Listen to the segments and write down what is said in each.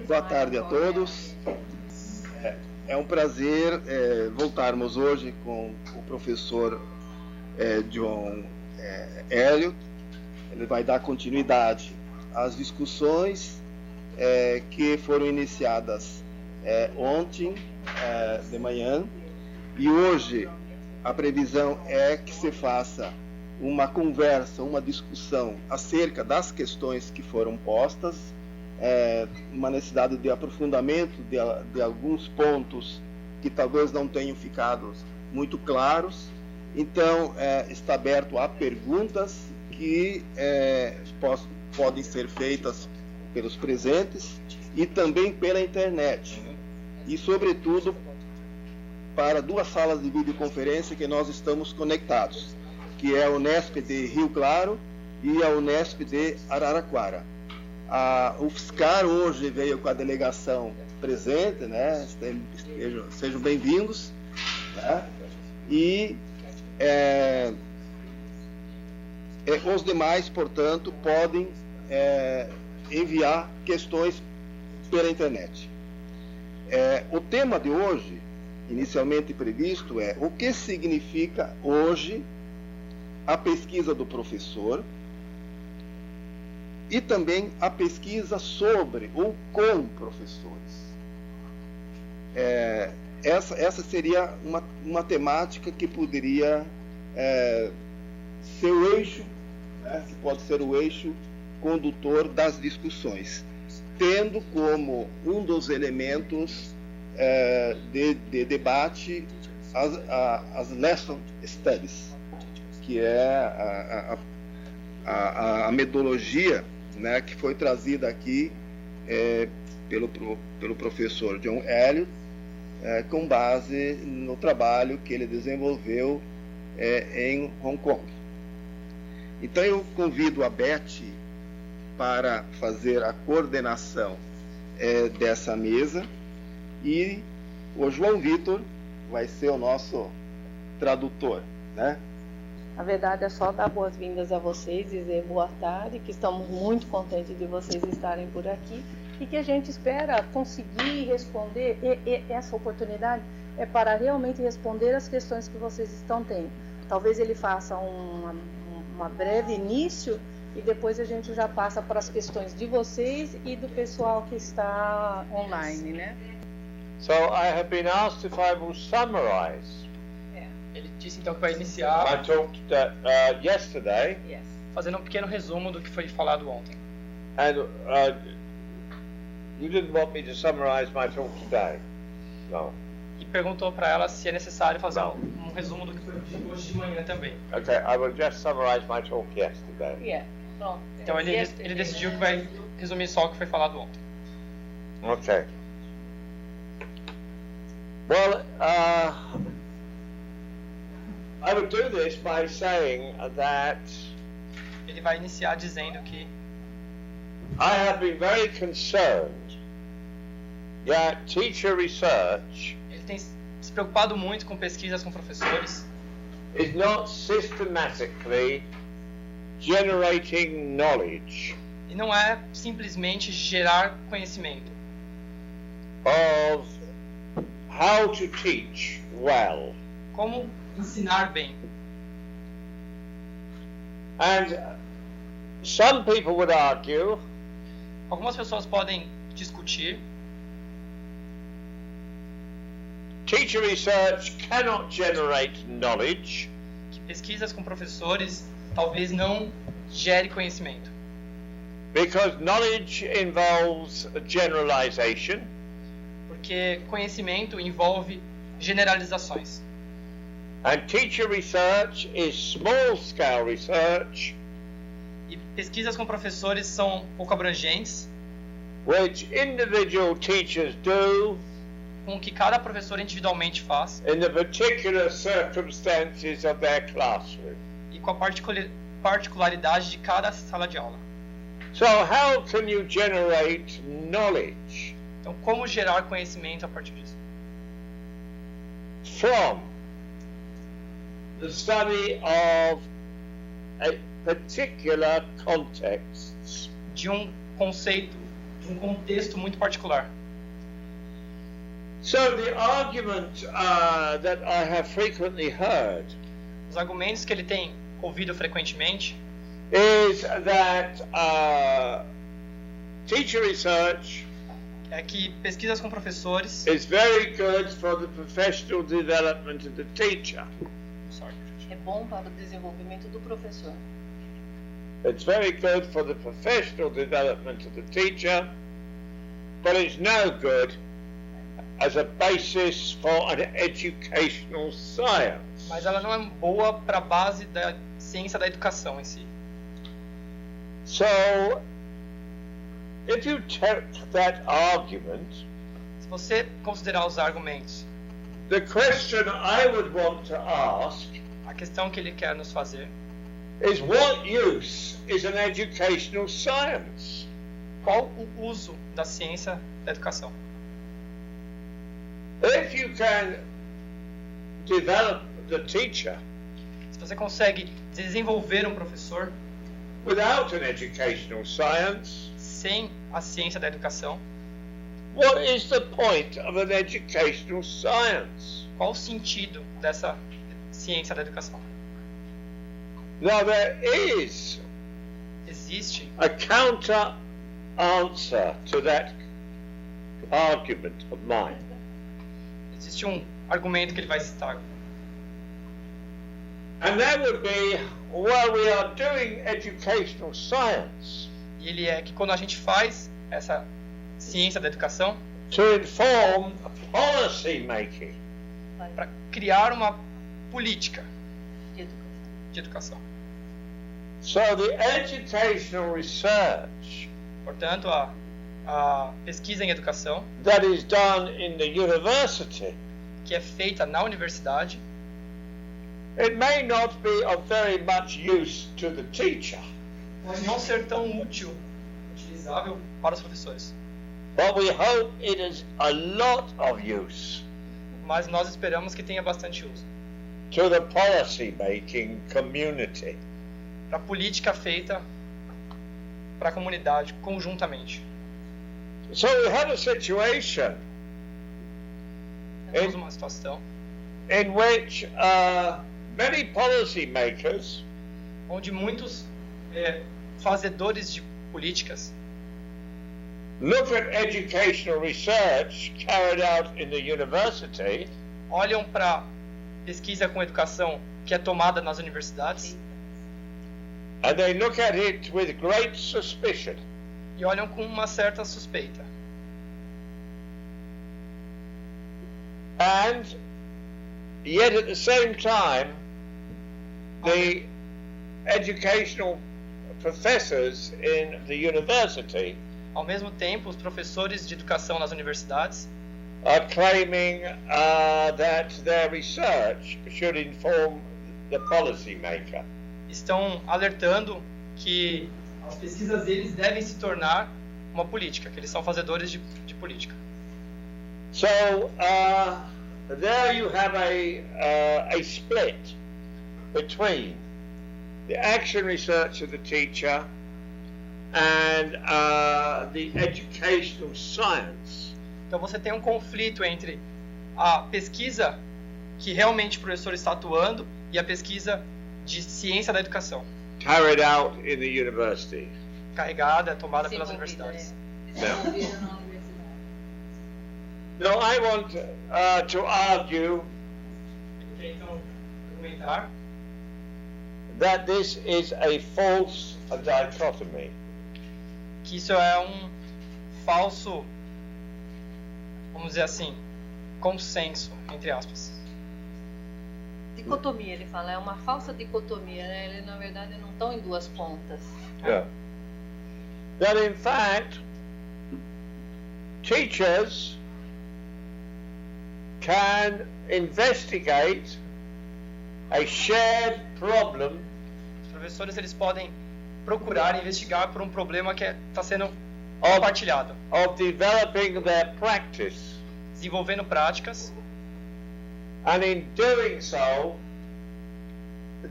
Boa tarde a todos. É um prazer voltarmos hoje com o professor John Elliott. Ele vai dar continuidade às discussões que foram iniciadas ontem de manhã, e hoje a previsão é que se faça uma conversa, uma discussão acerca das questões que foram postas, uma necessidade de aprofundamento de alguns pontos que talvez não tenham ficado muito claros. Então, está aberto a perguntas que podem ser feitas pelos presentes e também pela internet. E, sobretudo, para duas salas de videoconferência que nós estamos conectados, que é a Unesp de Rio Claro e a Unesp de Araraquara. O FSCar hoje veio com a delegação presente, né? Sejam bem-vindos, né? E os demais, portanto, podem enviar questões pela internet. O tema de hoje, inicialmente previsto, é o que significa hoje a pesquisa do professor e também a pesquisa sobre ou com professores. Essa seria uma temática que poderia ser o eixo, né, que pode ser o eixo condutor das discussões, tendo como um dos elementos de debate as lesson studies, que é a metodologia, né, que foi trazida aqui pelo professor John Elliott, com base no trabalho que ele desenvolveu em Hong Kong. Então eu convido a Beth para fazer a coordenação dessa mesa, e o João Vitor vai ser o nosso tradutor, né? Na verdade, é só dar boas-vindas a vocês, dizer boa tarde, que estamos muito contentes de vocês estarem por aqui e que a gente espera conseguir responder, e essa oportunidade é para realmente responder as questões que vocês estão tendo. Talvez ele faça uma breve início e depois a gente já passa para as questões de vocês e do pessoal que está online, né? So I have been asked if I will summarize. Ele disse então que vai iniciar I talked yesterday, fazendo um pequeno resumo do que foi falado ontem. and you didn't want me to summarize my talk today. No. E perguntou para ela se é necessário fazer um resumo do que foi dito hoje de manhã também. Okay, I will just summarize my talk yesterday. Pronto. Então ele decidiu que vai resumir só o que foi falado ontem. Okay. Well, I would do this by saying that Ele vai iniciar dizendo que I have been very concerned that teacher research ele tem se preocupado muito com pesquisas com professores is not systematically generating knowledge e não é simplesmente gerar conhecimento of how to teach well. como ensinar bem. And some people would argue Algumas pessoas podem discutir teacher research cannot generate knowledge que pesquisas com professores talvez não gere conhecimento, because knowledge involves generalization, porque conhecimento envolve generalizações. and teacher research is small-scale research E pesquisas com professores são pouco abrangentes, which individual teachers do com o que cada professor individualmente faz in the particular circumstances of their classroom. e com a particularidade de cada sala de aula. So how can you generate knowledge Então, como gerar conhecimento a partir disso? from the study of a particular context? De um conceito de um contexto muito particular. So the argument that I have frequently heard Os argumentos que ele tem ouvido frequentemente is that teacher research é que pesquisas com professores is very good for the professional development of the teacher. É bom para o desenvolvimento do professor. It's very good for the professional development of the teacher, but it's no good as a basis for an educational science. mas ela não é boa para a base da ciência da educação em si. So, if you take that argument, Se você considerar os argumentos, the question I would want to ask a questão que ele quer nos fazer is what use is an educational science? qual o uso da ciência da educação? If you can develop the teacher Se você consegue desenvolver um professor without an educational science, sem a ciência da educação, what is the point of an educational science? qual o sentido dessa ciência da educação? Now there is Existe a counter answer to that argument of mine. existe um argumento que ele vai citar. And that would be, while we are doing educational science E ele é que quando a gente faz essa ciência da educação to inform policy making, para criar uma política De educação. de educação. so the educational research Portanto, a pesquisa em educação that is done in the university, que é feita na universidade, it may not be of very much use to the teacher, pode não ser tão útil, utilizável para os professores. but we hope it is a lot of use Mas nós esperamos que tenha bastante uso to the policy making community. para a política feita para a comunidade conjuntamente. So we have a situation Temos uma situação in which many policy makers onde muitos fazedores de políticas look at educational research carried out in the university olham para pesquisa com educação que é tomada nas universidades and they look at it with great suspicion. e olham com uma certa suspeita. And yet at the same time, the educational professors in the university Ao mesmo tempo, os professores de educação nas universidades are claiming that their research should inform the policymaker. estão alertando que as pesquisas deles devem se tornar uma política, que eles são fazedores de política. So there you have a split between the action research of the teacher and the educational science. Então você tem um conflito entre a pesquisa que realmente o professor está atuando e a pesquisa de ciência da educação, Carried out in the university. carregada, tomada pelas Desenvolvida, universidades. Desenvolvida na universidade. Now I want to argue Eu queria então argumentar that this is a false dichotomy. que isso é um falso, vamos dizer assim, consenso, entre aspas. Dicotomia, ele fala, é uma falsa dicotomia, né? Ele, na verdade, não estão em duas pontas. Yeah. That in fact, teachers can investigate a shared problem Os professores eles podem procurar e investigar por um problema que está sendo compartilhado, of developing their practice, desenvolvendo práticas, and in doing so,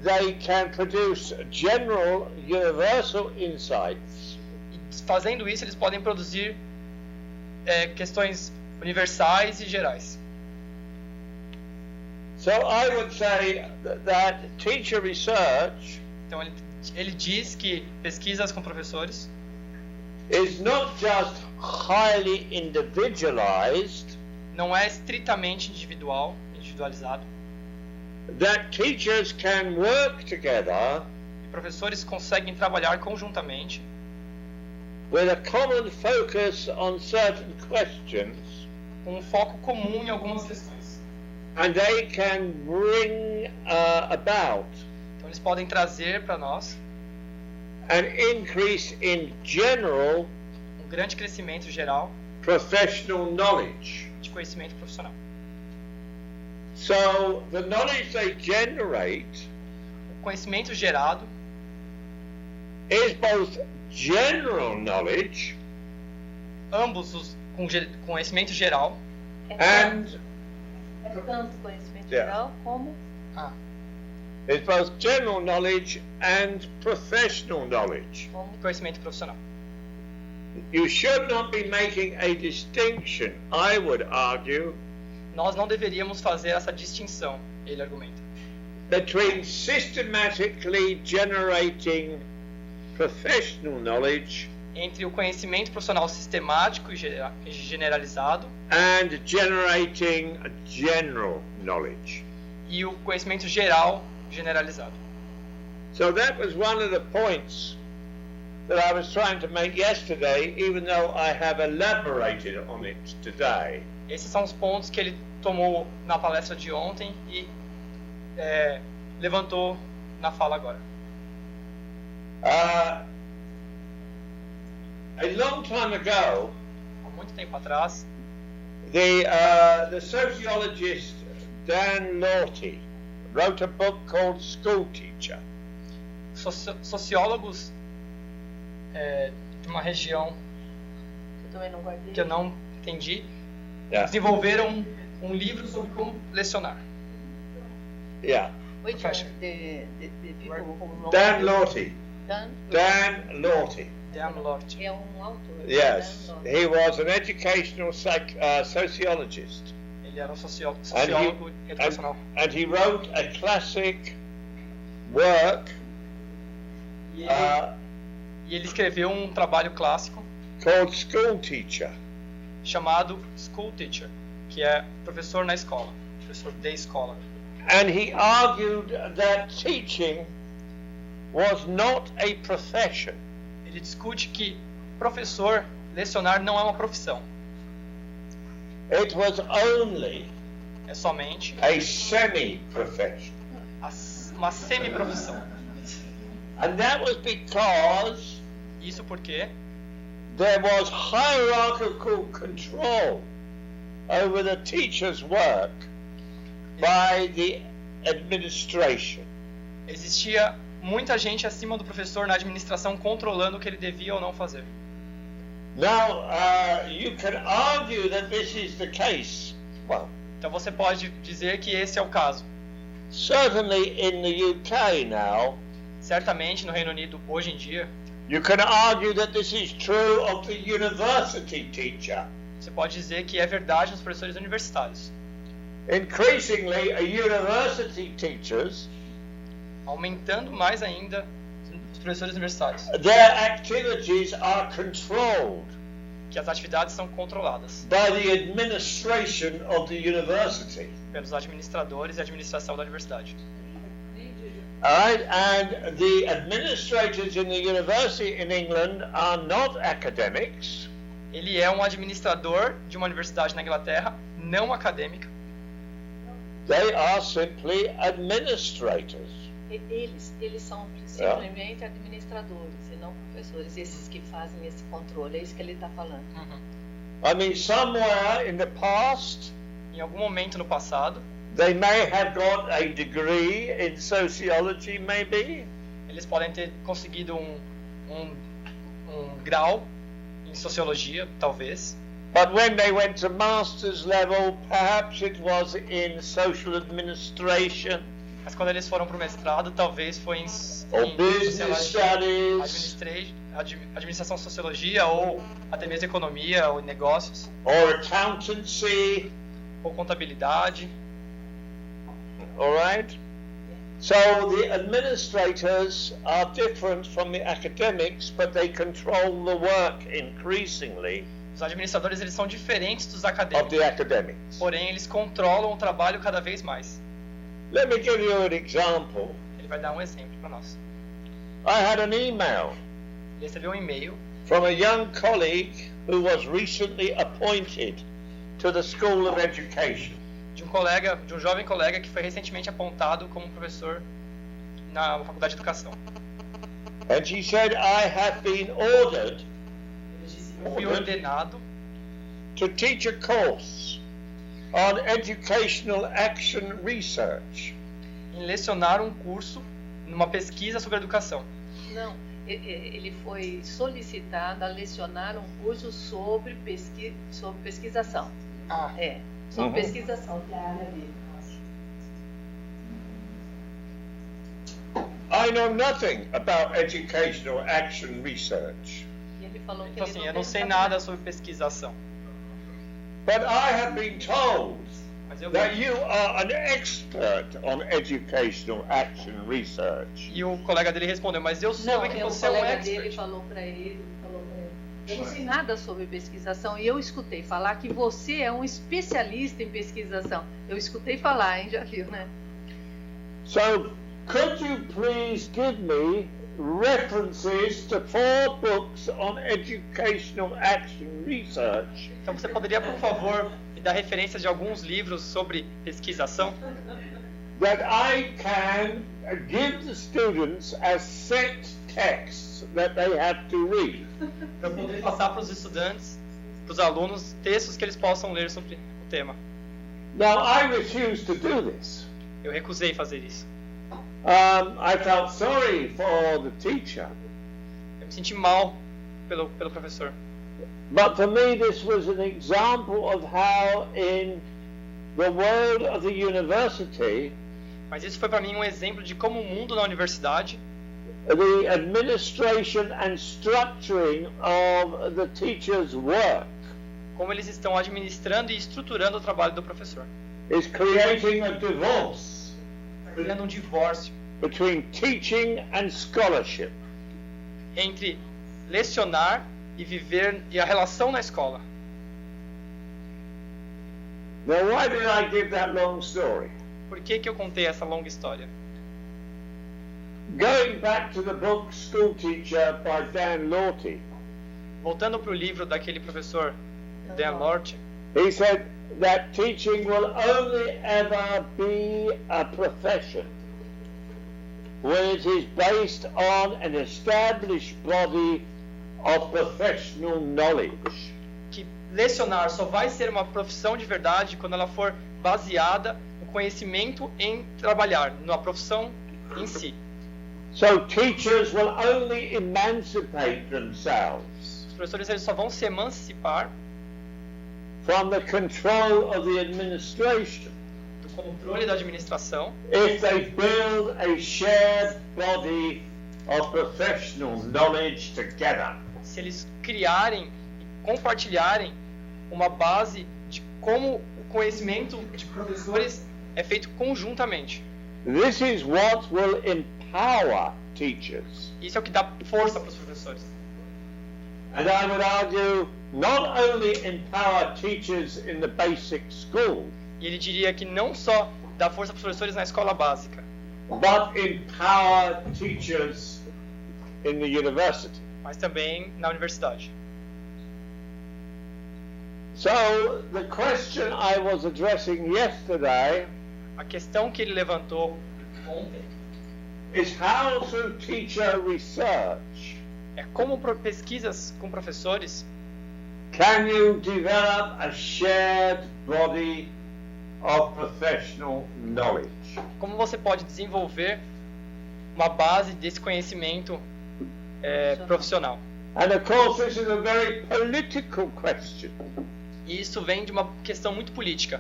they can produce general universal insights e fazendo isso, eles podem produzir questões universais e gerais. So I would say that teacher research Então ele diz que pesquisas com professores is not just highly individualized, não é estritamente individualizado. That teachers can work together E professores conseguem trabalhar conjuntamente with a common focus on certain questions, com um foco comum em algumas questões. and they can bring about Então eles podem trazer para nós an increase in general um grande crescimento geral professional knowledge. de conhecimento profissional. So the knowledge they generate O conhecimento gerado is both general knowledge ambos com conhecimento geral and tanto conhecimento Yeah. geral como is both general knowledge and professional knowledge. conhecimento profissional. You should not be making a distinction, I would argue, Nós não deveríamos fazer essa distinção, ele argumenta, between systematically generating professional knowledge entre o conhecimento profissional sistemático e generalizado and generating general knowledge. e o conhecimento geral generalizado. So that was one of the points that I was trying to make yesterday, even though I have elaborated on it today. Esses são os pontos que ele tomou na palestra de ontem e levantou na fala agora. A long time ago, Há muito tempo atrás, the sociologist Dan Lorty wrote a book called School Teacher. sociólogos de uma região eu também não guardei. que eu não entendi, Yeah. desenvolveram um livro sobre como lecionar. Yeah. Which one? The people who Dan Lorty. Dan Dan Lorty. Dan Lort. é um autor. Yes. Dan Lorty. He was an educational sociologist. Ele era um sociólogo educacional. And he wrote a classic work E ele escreveu um trabalho clássico called School Teacher. chamado School Teacher, que é professor na escola, professor de escola. And he argued that teaching was not a profession. Ele discute que professor, lecionar não é uma profissão, It was only é somente a semi-profession. uma semi-profissão. And that was because Isso porque there was hierarchical control over the teacher's work by the administration. existia muita gente acima do professor na administração controlando o que ele devia ou não fazer. Now, you can argue that this is the case. Well, Então você pode dizer que esse é o caso. certainly in the UK now, Certamente no Reino Unido hoje em dia, you can argue that this is true of the university teacher. você pode dizer que é verdade nos professores universitários. Increasingly, university teachers, Aumentando mais ainda os professores universitários, their activities are controlled que as atividades são controladas by the administration of the university. pelos administradores e administração da universidade. All right, and the administrators in the university in England are not academics. Ele é um administrador de uma universidade na Inglaterra, não acadêmica. They are simply administrators. Eles são simplesmente administradores e não professores, esses que fazem esse controle, é isso que ele está falando. I mean, somewhere in the past, Em algum momento no passado, they may have got a degree in sociology, maybe. eles podem ter conseguido um grau em sociologia, talvez. But when they went to master's level, perhaps it was in social administration. Mas quando eles foram para o mestrado, talvez foi em business studies, administração, sociologia, ou até mesmo economia ou negócios, or accountancy. ou contabilidade. All right? So the administrators are different from the academics, but they control the work increasingly Os administradores, eles são diferentes dos of acadêmicos, the academics. porém eles controlam o trabalho cada vez mais. Let me give you an example. Ele vai dar um exemplo para nós. I had an email Ele recebeu um e-mail from a young colleague who was recently appointed to the School of Education. de um jovem colega que foi recentemente apontado como professor na Faculdade de Educação. And she said, I have been ordered Eu fui ordenado to teach a course on educational action research. em lecionar um curso numa pesquisa sobre educação. Não, ele foi solicitado a lecionar um curso sobre pesquisação. Sobre pesquisação, que é a área dele. I know nothing about educational action research, E ele falou que Então, ele assim, não eu não tem sei trabalho. nada sobre pesquisação, but I have been told mas eu that you are an expert on educational action research. E o colega dele respondeu, mas eu Não, soube que o você é um colega dele expert. falou para ele, eu não sei nada sobre pesquisação, e eu escutei falar que você é um especialista em pesquisação. Eu escutei falar, hein, já viu, né? So, could you please give me references to 4 books on educational action research Então você poderia, por favor, me dar referências de alguns livros sobre pesquisação that I can give the students as set texts that they have to read? para eu poder passar para os estudantes, para os alunos, textos que eles possam ler sobre o tema. Now, I refuse to do this. Eu recusei fazer isso. I felt sorry for the teacher, Eu me senti mal pelo professor. but for me this was an example of how in the world of the university, Mas isso foi para mim um exemplo de como o mundo na universidade, the administration and structuring of the teacher's work como eles estão administrando e estruturando o trabalho do professor. is creating a divorce Criando um divórcio between teaching and scholarship. entre lecionar e viver e a relação na escola. Now, why did I give that long story? Por que eu contei essa longa história? Going back to the book School Teacher by Dan Lorty, Voltando para o livro daquele professor Dan Lorty, he said that teaching will only ever be a profession when it is based on an established body of professional knowledge. que lecionar só vai ser uma profissão de verdade quando ela for baseada no conhecimento em trabalhar, na profissão em si. So teachers will only emancipate themselves Os professores, eles só vão se emancipar from the control of the administration do controle da administração if they build a shared body of professional knowledge together. se eles criarem e compartilharem uma base de como o conhecimento de professores é feito conjuntamente. This is what will empower teachers. Isso é o que dá força para os professores. And I would argue not only empower teachers in the basic school, E ele diria que não só dá força para os professores na escola básica, but empower teachers in the university. mas também na universidade. So the question I was addressing yesterday A questão que ele levantou ontem is how through teacher research é como pesquisas com professores can you develop a shared body of professional knowledge? como você pode desenvolver uma base desse conhecimento profissional. And of course this is a very political question. E isso vem de uma questão muito política.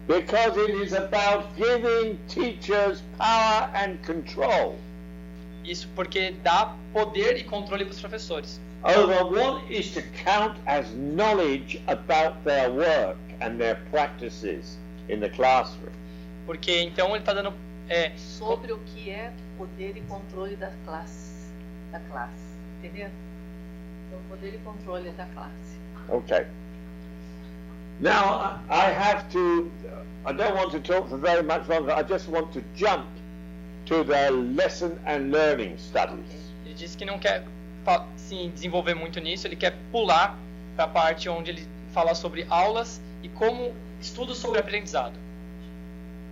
Because it is about giving teachers power and control Isso porque dá poder e controle para os professores over what is to count as knowledge about their work and their practices in the classroom. porque então ele está dando Sobre o que é poder e controle da classe, entendeu? Então, poder e controle da classe. Okay. Now, I don't want to talk for very much longer, I just want to jump to the lesson and learning studies. Ele disse que não quer se desenvolver muito nisso, ele quer pular para a parte onde ele fala sobre aulas e como estudos sobre aprendizado.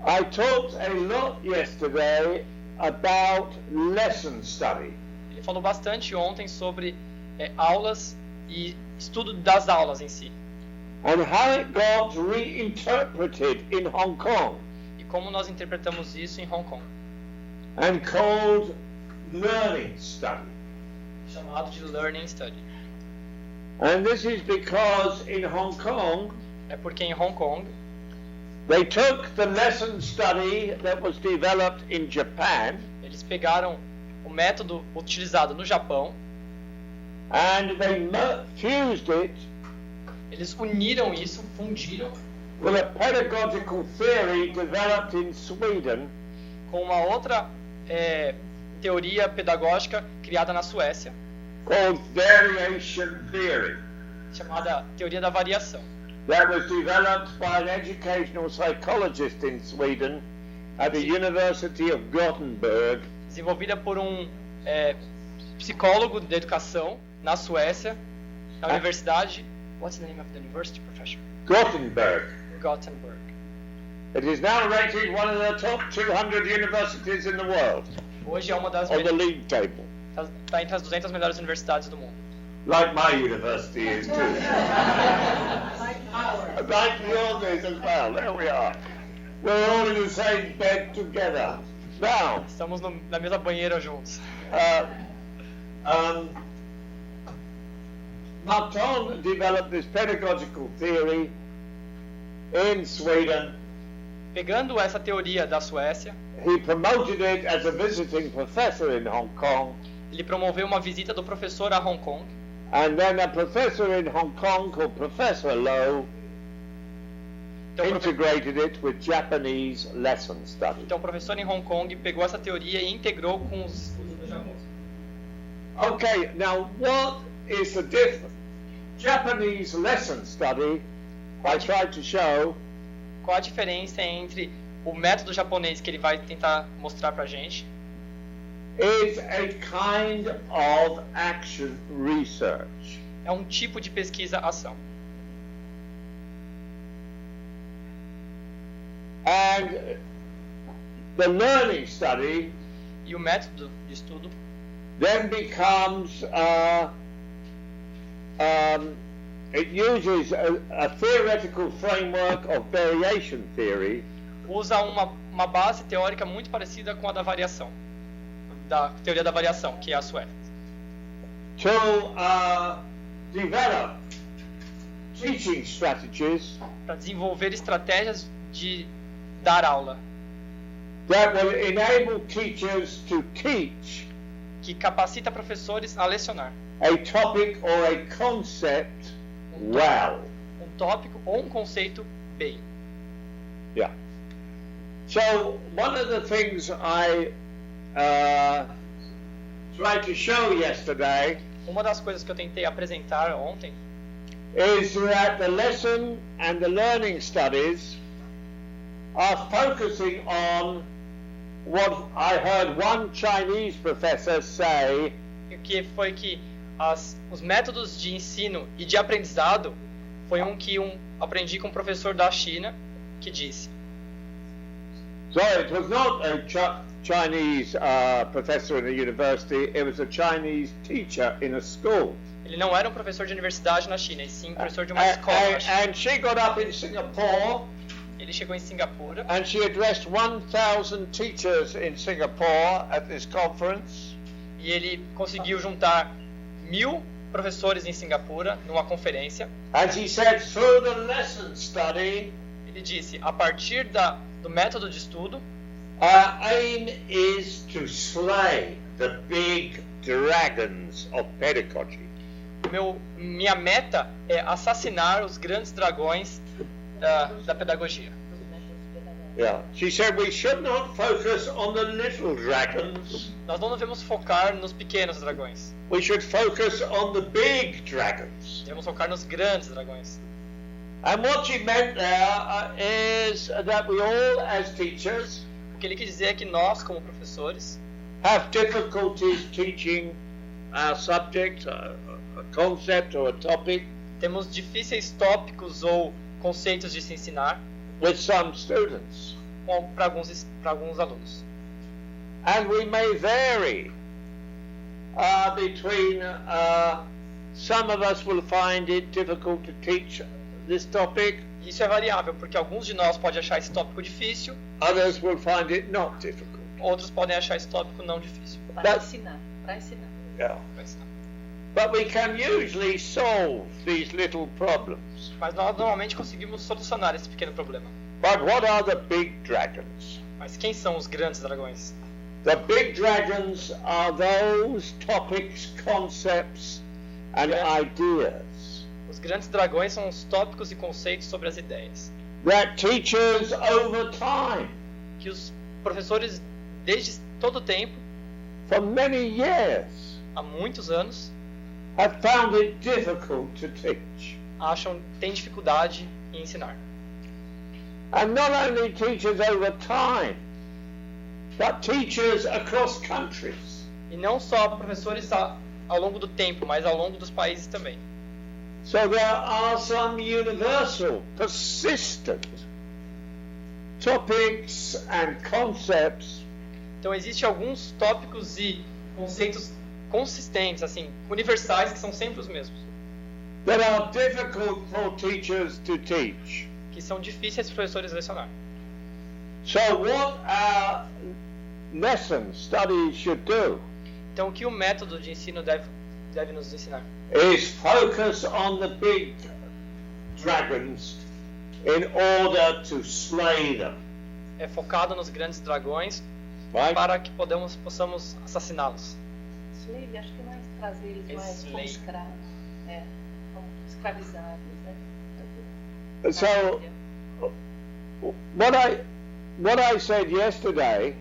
I talked a lot yesterday about lesson study. Ele falou bastante ontem sobre aulas e estudo das aulas em si. And how it got reinterpreted in Hong Kong E como nós interpretamos isso em Hong Kong. and called learning study. Chamado de Learning Study. And this is because in Hong Kong É porque em Hong Kong they took the lesson study that was developed in Japan eles pegaram o método utilizado no Japão, and they fused it eles uniram isso, fundiram with a pedagogical theory developed in Sweden com uma outra teoria pedagógica criada na Suécia, called variation theory, chamada teoria da variação. that was developed by an educational psychologist in Sweden at the University of Gothenburg, Desenvolvida por um psicólogo da educação na Suécia, na universidade. What's the name of the university, Professor? Gothenburg. Gothenburg. It is now rated one of the top 200 universities in the world Hoje é uma das on the league table, está entre as 200 melhores universidades do mundo. like my university is too. Like yours is as well. There we are. We're all in the same bed together. Now, Estamos na mesma banheira juntos. Martin developed this pedagogical theory in Sweden. Pegando essa teoria da Suécia, He promoted it as a visiting professor in Hong Kong, ele promoveu uma visita do professor a Hong Kong, and then a professor in Hong Kong called Professor Lowe integrated it with Japanese lesson study. Então o professor em Hong Kong pegou essa teoria e integrou com os estudos do Japão. Okay, now what is the difference? Japanese lesson study, I tried to show, Qual a diferença entre o método japonês que ele vai tentar mostrar pra gente? is a kind of action research. É um tipo de pesquisa-ação. And the learning study E o método de estudo then becomes, it uses a theoretical framework of variation theory usa uma base teórica muito parecida com a da variação, da teoria da variação, que é a sueca, to develop teaching strategies para desenvolver estratégias de dar aula, that will enable teachers to teach que capacita professores a lecionar a topic or a concept well. um tópico ou um conceito bem. Yeah. So one of the things I tried to show yesterday Uma das coisas que eu tentei apresentar ontem is that the lesson and the learning studies are focusing on what I heard one Chinese professor say, que foi que os métodos de ensino e de aprendizado foi que aprendi com um professor da China que disse. so it was not a Chinese professor in a university, it was a Chinese teacher in a school. Ele não era um professor de universidade na China, e sim um professor de uma escola na China. And she got up in Singapore Ele chegou em Singapura and she addressed 1,000 teachers in Singapore at this conference. e ele conseguiu juntar 1.000 professores em Singapura numa conferência. And he said, through the lesson study, Ele disse, a partir do método de estudo, our aim is to slay the big dragons of pedagogy. Minha meta é assassinar os grandes dragões da pedagogia. Yeah. She said we should not focus on the little dragons. Nós não devemos focar nos pequenos dragões. We should focus on the big dragons. Devemos focar nos grandes dragões. And what she meant there is that we all, as teachers, O que ele quis dizer é que nós, como professores, have difficulties teaching our subject, a concept or a topic, temos difíceis tópicos ou conceitos de se ensinar with some students. para alguns alunos. And we may vary between some of us will find it difficult to teach this topic, Isso é variável, porque alguns de nós podem achar esse tópico difícil, others will find it not difficult. outros podem achar esse tópico não difícil. Para ensinar. Yeah. Para ensinar. But we can usually solve these little problems. Mas nós normalmente conseguimos solucionar esse pequeno problema. But what are the big dragons? Mas quem são os grandes dragões? The big dragons are those topics, concepts, and ideas Os grandes dragões são os tópicos e conceitos sobre as ideias that teachers over time, que os professores, desde todo o tempo, for many years, há muitos anos, have found it difficult to teach. têm dificuldade em ensinar. And not only teachers over time, but teachers across countries. E não só professores ao longo do tempo, mas ao longo dos países também. So there are some universal, persistent topics and concepts Então existem alguns tópicos e conceitos consistentes, assim, universais, que são sempre os mesmos, that are difficult for teachers to teach. que são difíceis para os professores lecionar. So what our lesson study should do Então o que o método de ensino deve nos ensinar? is focus on the big dragons in order to slay them. É focado nos grandes dragões Right? para que possamos assassiná-los. Slave, acho que não é trazer eles mais como escravos, como escravizados, né? So what I said yesterday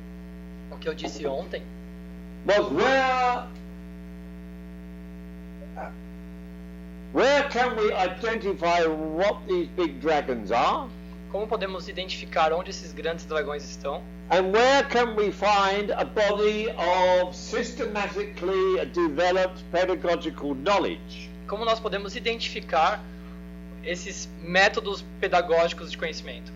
O que eu disse ontem was where can we identify what these big dragons are? como podemos identificar onde esses grandes dragões estão And where can we find a body of systematically developed pedagogical knowledge como nós podemos identificar esses métodos pedagógicos de conhecimento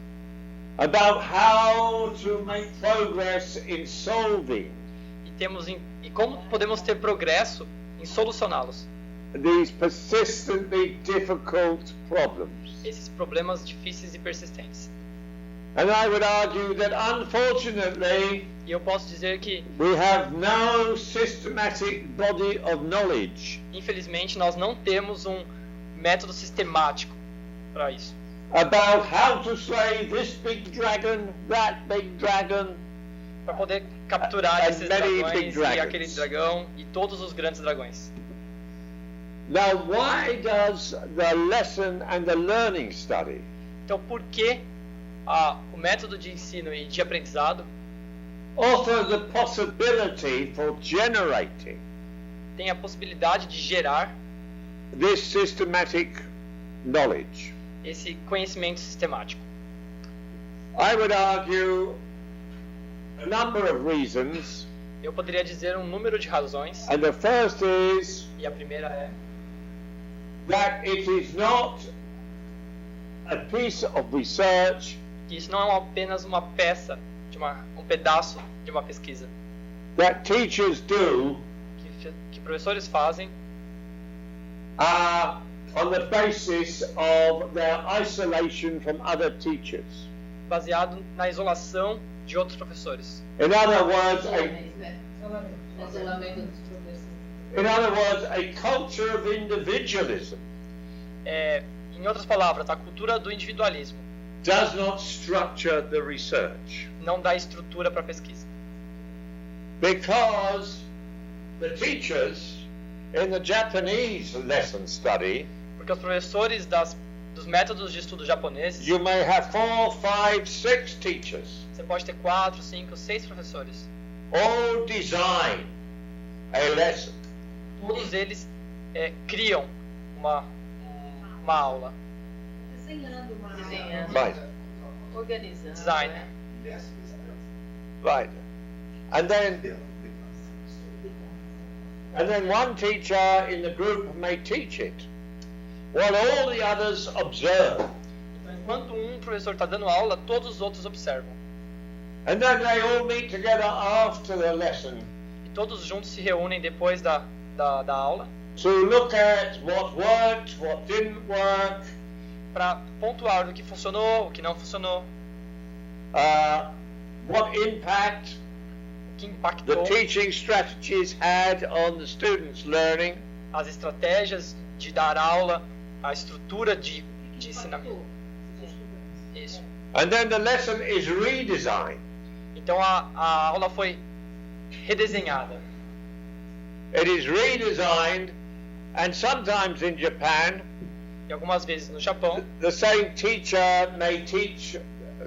about how to make progress in solving e como podemos ter progresso em solucioná-los, these persistently difficult problems? esses problemas difíceis e persistentes. And I would argue that unfortunately E eu posso dizer que, we have no systematic body of knowledge infelizmente, nós não temos um método sistemático para isso. about how to slay this big dragon, that big dragon, Para poder capturar And esses many dragões big e dragons. aquele dragão e todos os grandes dragões. Now, why does the lesson and the learning study Então, por que o método de ensino e de aprendizado offer the possibility for generating tem a possibilidade de gerar this systematic knowledge? esse conhecimento sistemático? I would argue a number of reasons, Eu poderia dizer um número de razões, and the first is e a primeira é that it is not a piece of research que isso não é apenas uma peça, um pedaço de uma pesquisa that teachers do que professores fazem on the basis of their isolation from other teachers. baseado na isolação de outros professores. In other words, a culture of individualism Em outras palavras, a cultura do individualismo, does not structure the research. Não dá estrutura para a pesquisa. Because the teachers in the Japanese lesson study, Porque os professores dos métodos de estudo japoneses, you may have 4, 5, 6 teachers, você pode ter 4, 5, 6 professores. all design a lesson. Todos eles criam uma aula. Desenhando. Right. Organizando. Design. Right. And then one teacher in the group may teach it, while all the others observe. Então, enquanto um professor está dando aula, todos os outros observam. And then they all meet together after the lesson E todos juntos se reúnem depois da aula to look at what worked, what didn't work, para pontuar o que funcionou, o que não funcionou, what impact o que the impactou, teaching strategies had on the students' learning. as estratégias de dar aula, a estrutura de ensinamento. Isso. And then the lesson is redesigned. Então a aula foi redesenhada. It is redesigned, and sometimes in Japan, E algumas vezes no Japão, the same teacher may teach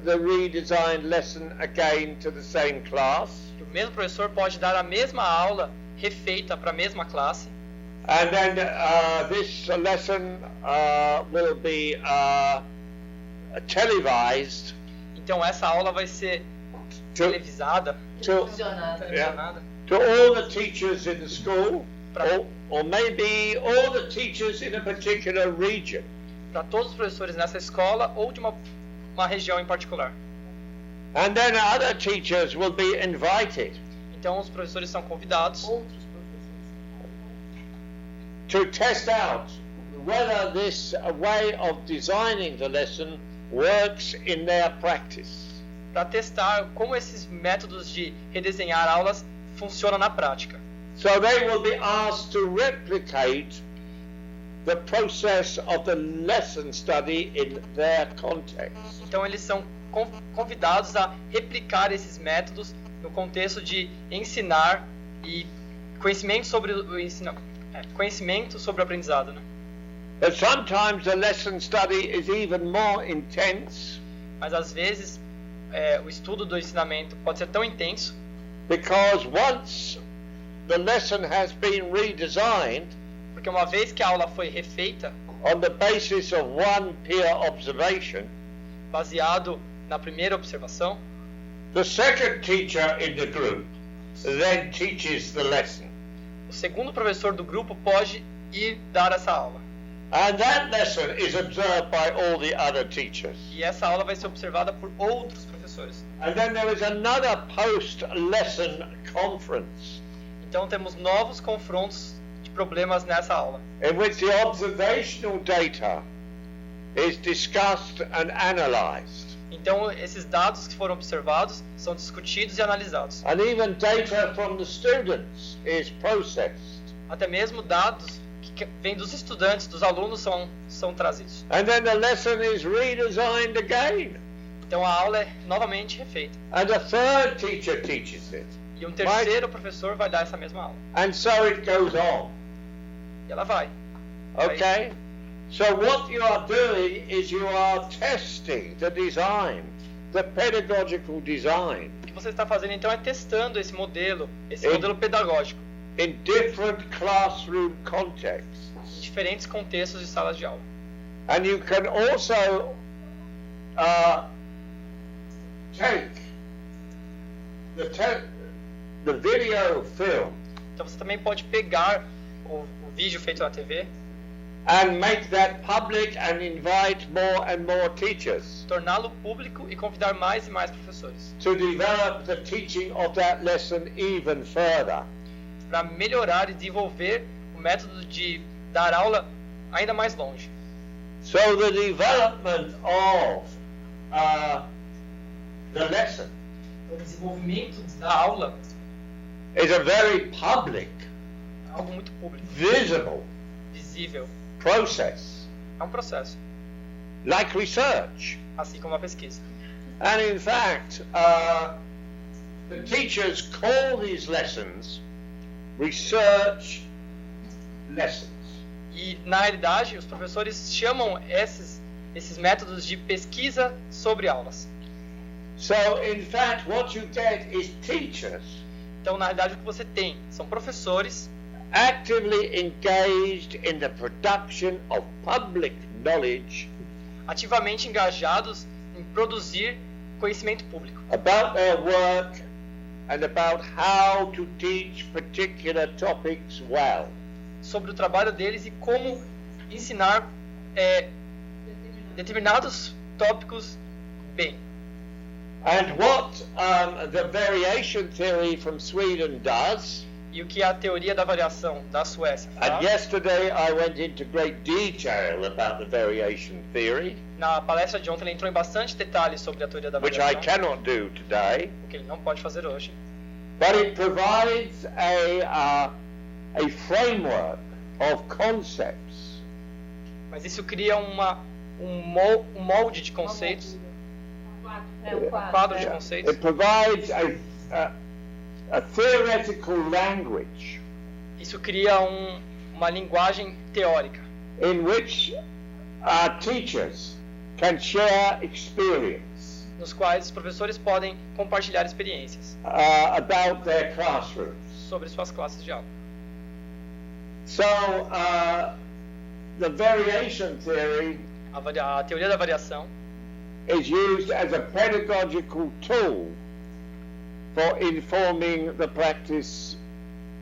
the redesigned lesson again to the same class. o mesmo professor pode dar a mesma aula refeita para a mesma classe. And then this lesson will be televised Então essa aula vai ser televisada, to televisionada, to all the teachers in the school, or maybe all the teachers in a particular region. para todos os professores nessa escola ou de uma região em particular. And then other teachers will be invited Então os professores são convidados to test out whether this way of designing the lesson works in their practice. para testar como esses métodos de redesenhar aulas funcionam na prática. So they will be asked to replicate the process of the lesson study in their context. Então eles são convidados a replicar esses métodos no contexto de ensinar e conhecimento sobre o ensino, conhecimento sobre o aprendizado, né? But sometimes the lesson study is even more intense Mas às vezes o estudo do ensinamento pode ser tão intenso because once the lesson has been redesigned porque uma vez que a aula foi refeita, on the basis of one peer observation, baseado na primeira observação, the second teacher in the group then teaches the lesson. o segundo professor do grupo pode ir dar essa aula. And that lesson is observed by all the other teachers. E essa aula vai ser observada por outros professores. And then there is another post-lesson conference Então temos novos confrontos de problemas nessa aula, in which the observational data is discussed and analyzed. Então esses dados que foram observados são discutidos e analisados. And even data from the students is processed. Até mesmo dados que vêm dos estudantes, dos alunos, são trazidos. And then the lesson is redesigned again. Então a aula é novamente refeita. And a third teacher teaches it. E um terceiro professor vai dar essa mesma aula. And so it goes on. E ela vai. Okay? So what you are doing is you are testing the design, the pedagogical design, O que você está fazendo então é testando esse modelo pedagógico, in different classroom contexts. em diferentes contextos de salas de aula. And you can also take the video film Então você também pode pegar o vídeo feito na TV, and make that public and invite more and more teachers torná-lo público e convidar mais e mais professores, to develop the teaching of that lesson even further. para melhorar e desenvolver o método de dar aula ainda mais longe. So the development of the lesson O desenvolvimento da aula is a very public, é algo muito público, visible visível. process, É um processo, like research. assim como a pesquisa. And in fact, the teachers call these lessons research lessons. E, na realidade, os professores chamam esses métodos de pesquisa sobre aulas. So, in fact, what you get is teachers Então, na realidade, o que você tem são professores actively engaged in the production of public knowledge ativamente engajados em produzir conhecimento público about their work and about how to teach particular topics well. sobre o trabalho deles e como ensinar determinados tópicos bem. And what the variation theory from Sweden does, E o que a teoria da variação da Suécia and faz. yesterday I went into great detail about the variation theory, Na palestra de ontem ele entrou em bastante detalhes sobre a teoria da which I variação, cannot do today, o que ele não pode fazer hoje. but it provides a framework of concepts Mas isso cria um molde de conceitos, um quadro de conceitos. It provides a theoretical language Isso cria uma linguagem teórica, in which teachers can share experience nos quais os professores podem compartilhar experiências about their classrooms. sobre suas classes de aula. So the variation theory A teoria da variação is used as a pedagogical tool for informing the practice,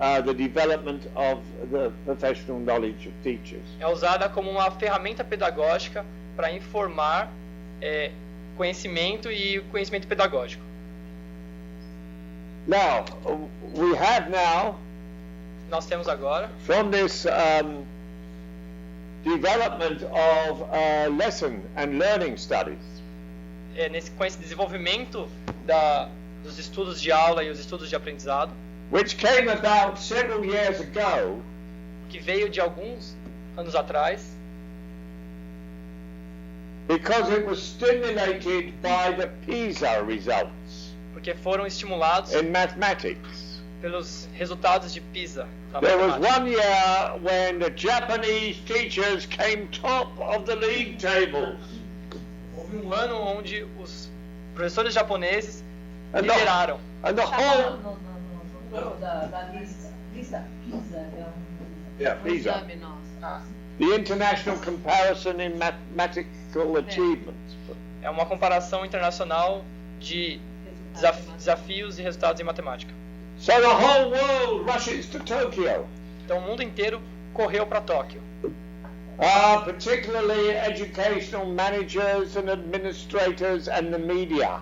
the development of the professional knowledge of teachers. é usada como uma ferramenta pedagógica para informar conhecimento e conhecimento pedagógico. Now, we have now, Nós temos agora, from this development of lesson and learning studies, com esse desenvolvimento dos estudos de aula e os estudos de aprendizado, which came about several years ago, que veio de alguns anos atrás, because it was stimulated by the PISA results porque foram estimulados in mathematics. pelos resultados de PISA. na There was matemática. one year when the Japanese teachers came top of the league tables. Houve um ano onde os professores japoneses And lideraram. the whole da lista. Pisa é yeah, PISA, exame nosso. the international comparison in mathematical achievements. É uma comparação internacional de desafios e resultados em matemática. So the whole world rushes to Tokyo, Então o mundo inteiro correu para Tóquio. particularly educational managers and administrators and the media.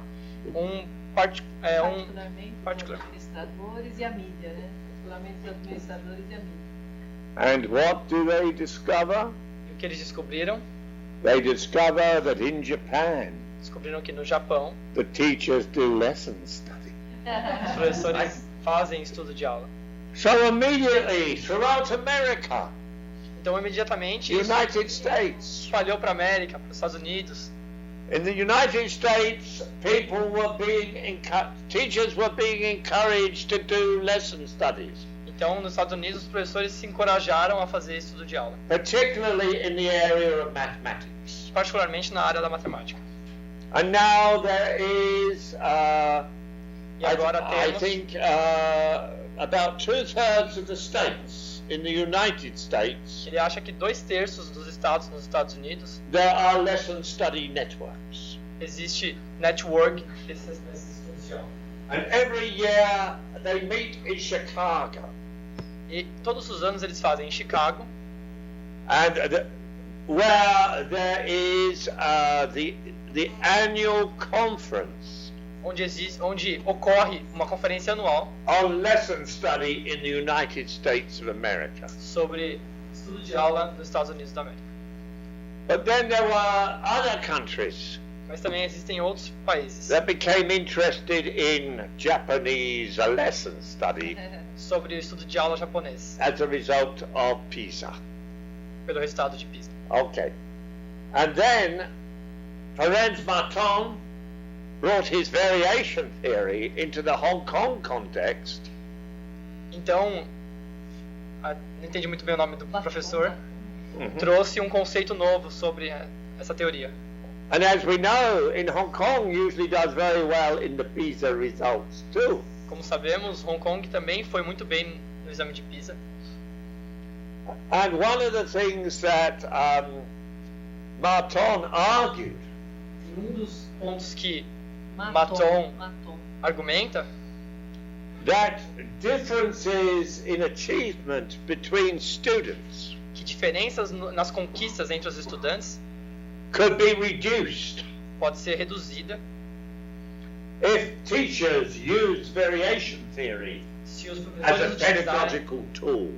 Particularmente particular. os administradores e a mídia, né? Particularmente os administradores e a mídia. And what do they discover? E o que eles descobriram? They discover that in Japan, Descobriram que no Japão the teachers do lesson study. os professores fazem estudo de aula. So immediately, throughout America, Então imediatamente isso United States, espalhou para a América, para os Estados Unidos. in the United States, teachers were being encouraged to do lesson studies, Então nos Estados Unidos os professores se encorajaram a fazer estudo de aula, particularly in the area of mathematics. particularmente na área da matemática. And now there is, E agora I temos think, about 2/3 of the states in the United States, ele acha que 2/3 dos estados nos Estados Unidos there are lesson study networks. existe network desses estudos de aula. And every year they meet in Chicago. E todos os anos eles fazem em Chicago, And where there is the annual conference onde ocorre uma conferência anual on lesson study in the United States of America. sobre estudo de aula nos Estados Unidos da América. But then there were other countries Mas também existem outros países that became interested in Japanese lesson study sobre o estudo de aula japonês, as a result of PISA. pelo resultado de PISA. Okay. And then Ferenc Marton brought his variation theory into the Hong Kong context. Então, não entendi muito bem o nome do professor, trouxe um conceito novo sobre essa teoria. And as we know, in Hong Kong usually does very well in the PISA results too. Como sabemos, Hong Kong também foi muito bem no exame de PISA. And one of the things that Marton argued, dos pontos que Marton argumenta, that differences in achievement between students que diferenças nas conquistas entre os estudantes could be reduced pode ser reduzida if teachers used variation theory se os as a professores utilizarem pedagogical tool.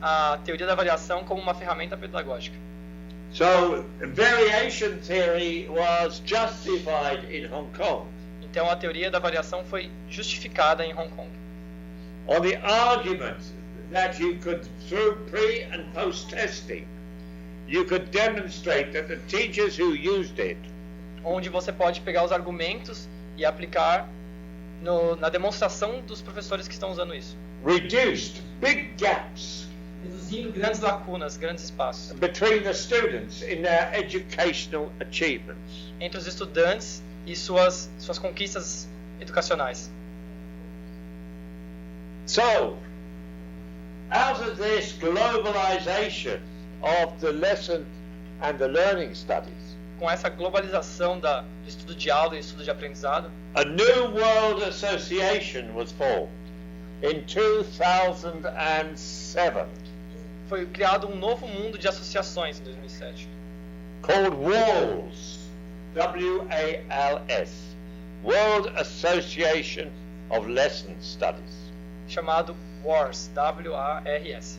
a teoria da avaliação como uma ferramenta pedagógica. So variation theory was justified in Hong Kong Então a teoria da avaliação foi justificada em Hong Kong. on the argument that you could, through pre and post testing, you could demonstrate that the teachers who used it Onde você pode pegar os argumentos e aplicar na demonstração dos professores que estão usando isso. reduced big gaps Reduzindo grandes lacunas, grandes espaços between the students in their educational achievements. entre os estudantes e suas conquistas educacionais. So, out of this globalization of the lesson and the learning studies, Com essa globalização do estudo de aula e estudo de aprendizado, a New World Association was formed in 2007 foi criado um novo mundo de associações em 2007, called WALS, W-A-L-S, World Association of Lesson Studies. chamado WARS, W-A-R-S.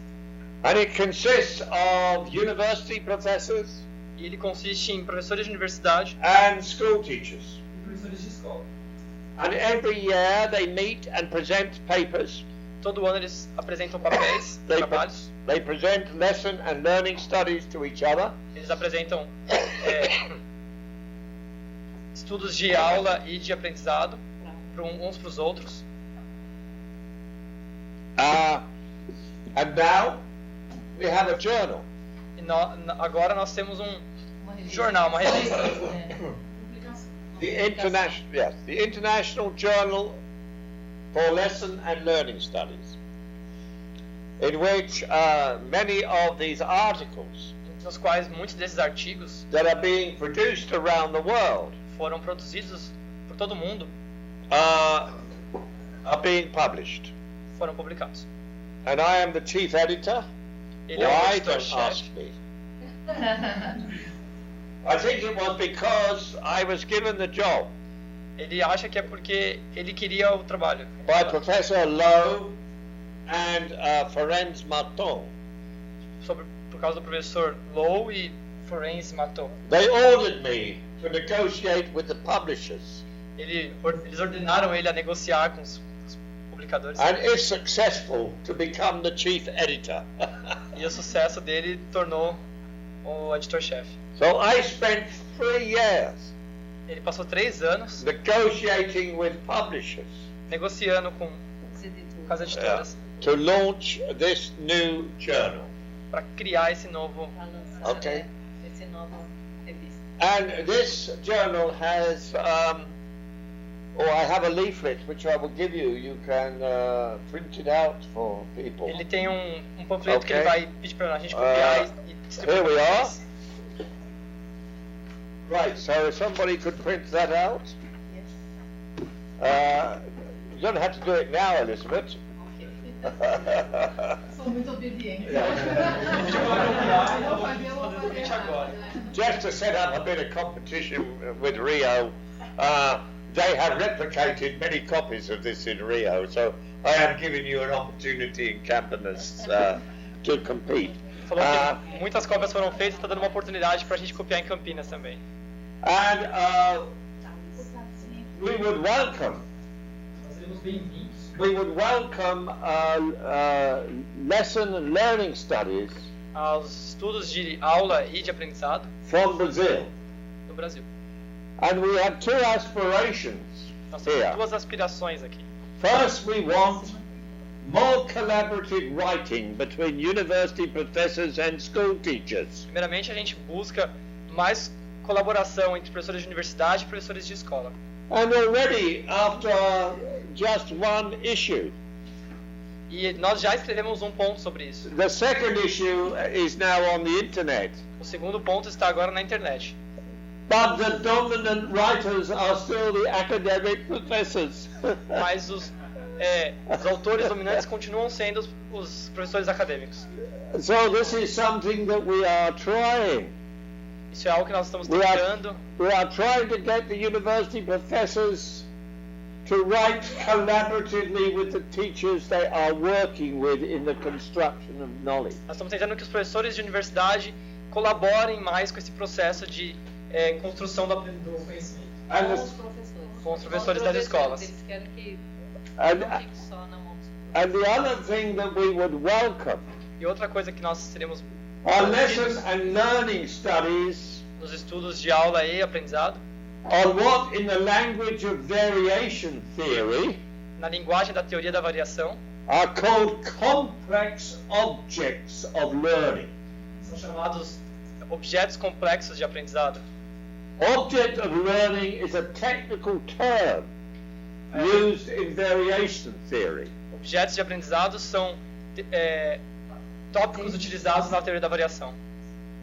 And it consists of university professors E ele consiste em professores de universidade and school teachers. e professores de escola. And every year they meet and present papers. Todo ano eles apresentam papéis, They, trabalhos, they present lesson and learning studies to each other. eles apresentam estudos de aula e de aprendizado uns para os outros. And now we have a journal. E agora nós temos um jornal, uma revista, The International Journal for Lesson and Learning Studies, in which many of these articles nos quais muitos desses artigos that are being produced around the world foram produzidos por todo mundo, are being published. foram publicados. And I am the chief editor. Ele é o Why? Don't editor-chefe. ask me. I think it was because I was given the job Ele acha que é porque ele queria o trabalho. by Professor Lowe and Ferenc Marton. Por causa do professor Lowe e Ferenc Marton. They ordered me to negotiate with the publishers, Eles ordenaram ele a negociar com os publicadores. and if successful, to become the chief editor. E o sucesso dele tornou o editor-chefe. So I spent 3 years Ele passou 3 anos negotiating with publishers negociando com as editoras to launch this new journal. para criar esse novo. Okay. Esse novo revista. And this journal has, I have a leaflet which I will give you. You can print it out for people. Ele tem um panfleto que Okay. ele vai pedir para a gente copiar e distribuir. Here we pra are. vocês. Right, so if somebody could print that out. You don't have to do it now, Elisabete. Sou muito obediente. Just to set up a bit of competition with Rio, they have replicated many copies of this in Rio, so I am giving you an opportunity in Campinas to compete. Falou que muitas cópias foram feitas e está dando uma oportunidade para a gente copiar em Campinas também. And we would welcome lesson and learning studies Aos estudos de aula e de aprendizado from Brazil. no Brasil. And we have two aspirations Nós temos here. duas aspirações aqui. First, we want more collaborative writing between university professors and school teachers. Primeiramente, a gente busca mais colaboração entre professores de universidade e professores de escola. And already, after just one issue, E nós já escrevemos um ponto sobre isso. the second issue is now on the internet. O segundo ponto está agora na internet. But the dominant writers are still the academic professors. Mas os autores dominantes continuam sendo os professores acadêmicos. So this is something that we are trying. Isso é algo que nós estamos We are, tentando. we are trying to get the university professors to write collaboratively with the teachers they are working with in the construction of knowledge. Nós estamos tentando que os professores de universidade colaborem mais com esse processo de construção do conhecimento. And Com the- os professores. Com os professores das escolas. Eles querem que And, não fique só na mão dos and the other thing that we would welcome E outra coisa que nós teremos are lesson and learning studies nos estudos de aula e aprendizado, on what in the language of variation theory na linguagem da teoria da variação, are called complex objects of learning. são chamados objetos complexos de aprendizado. Object of learning is a technical term used in variation theory. Objetos de aprendizado são tópicos utilizados na teoria da variação.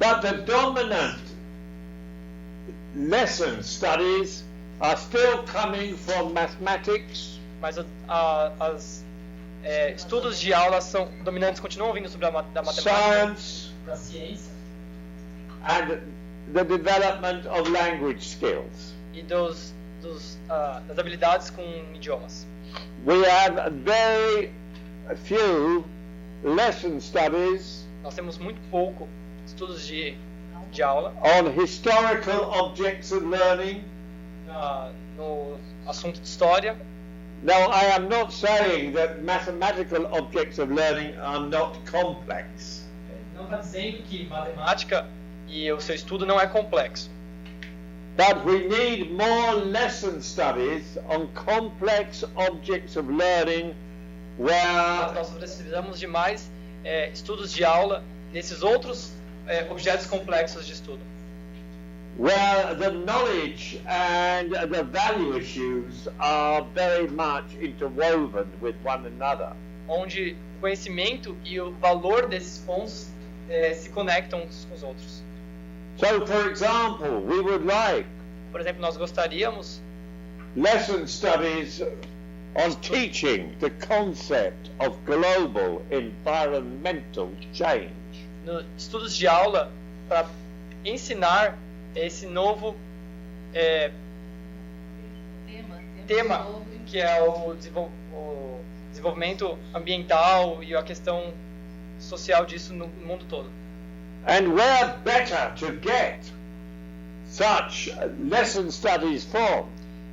But the dominant lesson studies are still coming from mathematics, Mas estudos de aula são dominantes, continuam vindo sobre da matemática, science, da ciência and the development of language skills. e das habilidades com idiomas. We have very few lesson studies Nós temos muito pouco estudos de aula on historical objects of learning. no assunto de história. Now, I am not saying that mathematical objects of learning are not complex. Não está dizendo que matemática e o seu estudo não é complexo. But we need more lesson studies on complex objects of learning Mas where nós precisamos de mais estudos de aula nesses outros objetos complexos de estudo. the knowledge and the value issues are very much interwoven with one another. Onde o conhecimento e o valor desses pontos se conectam uns com os outros. So, for example, we would like Por exemplo, nós gostaríamos lesson studies on teaching the concept of global environmental change. estudos de aula para ensinar esse novo tema novo. que é o desenvolvimento ambiental e a questão social disso no mundo todo. And where better to get such lesson studies from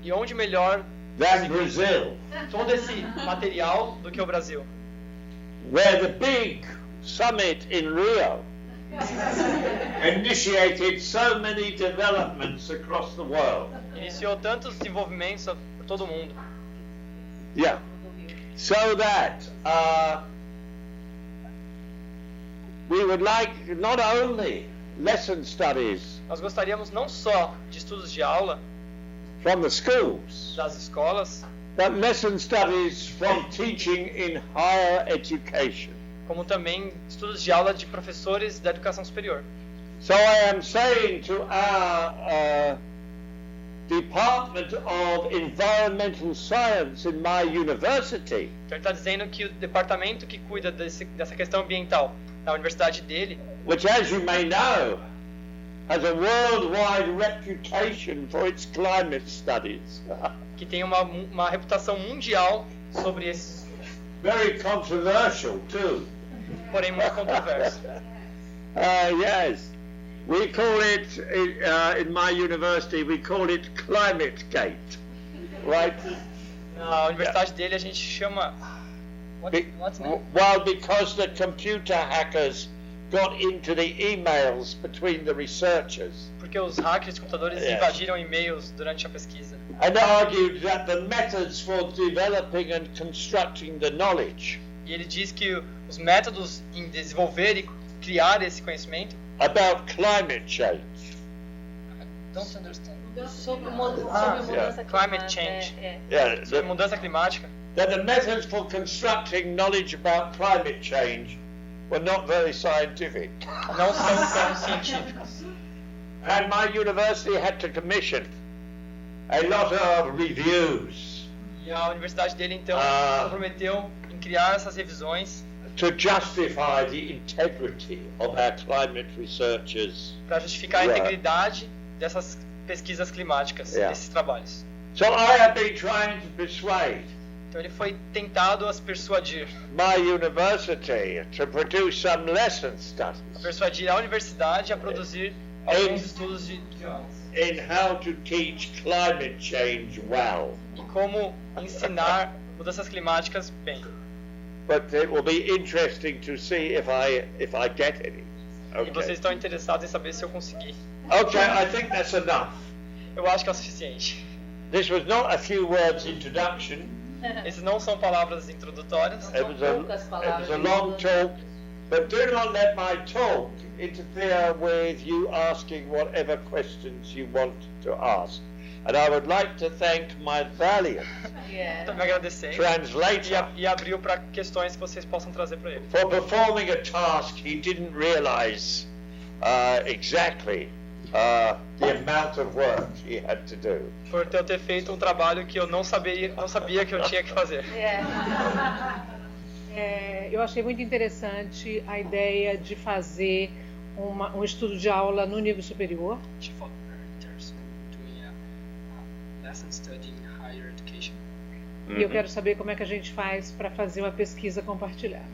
E onde melhor than Brazil, todo esse material do que o Brasil? where the big summit in Rio initiated so many developments across the world. Iniciou tantos desenvolvimentos por todo o mundo. Yeah. So that we would like not only lesson studies Nós gostaríamos não só de estudos de aula from the schools, das escolas, but lesson studies from teaching in higher education. como também estudos de aula de professores da educação superior. So I am saying to our Department of Environmental Science in my university, Então ele está dizendo que o departamento que cuida dessa questão ambiental na universidade dele, which as you may know, has a worldwide reputation for its climate studies. que tem uma reputação mundial sobre esses, Very controversial too. porém muito controverso. Yes. We call it, in my university, we call it Climate Gate. Right? Na universidade dele a gente chama... What's the name? Well, because the computer hackers got into the emails between the researchers. porque os hackers de computadores invadiram e-mails durante a pesquisa. And argued that the methods for developing and constructing the knowledge E ele diz que os métodos em desenvolver e criar esse conhecimento about climate change don't understand. Sobre mudança Climate climática. change. yeah, Mudança climática. that the methods for constructing knowledge about climate change were not very scientific. Não são tão científicos. And my university had to commission a lot of reviews E a universidade dele, então, comprometeu em criar essas revisões to justify the integrity of our climate researchers. para justificar a integridade dessas pesquisas climáticas, desses trabalhos. So I have been trying to persuade Então ele foi tentado a persuadir my university to produce some lesson studies a universidade a produzir alguns estudos de in how to teach climate change well. em como ensinar mudanças climáticas bem. But it will be interesting to see if I get any. E vocês estão interessados em saber se eu consegui. Okay, I think that's enough. Eu acho que é o suficiente. This was not a few words introduction. Esses não são palavras introdutórias. It was a long talk, but do not let my talk interfere with you asking whatever questions you want to ask. And I would like to thank my valiant Estou me agradecendo translator e abriu para questões que vocês possam trazer para ele. for performing a task he didn't realize exactly the amount of work he had to do. Por ter feito um trabalho que eu não sabia que eu tinha que fazer. Eu achei muito interessante a ideia de fazer um estudo de aula no nível superior. E eu quero saber como é que a gente faz para fazer uma pesquisa compartilhada.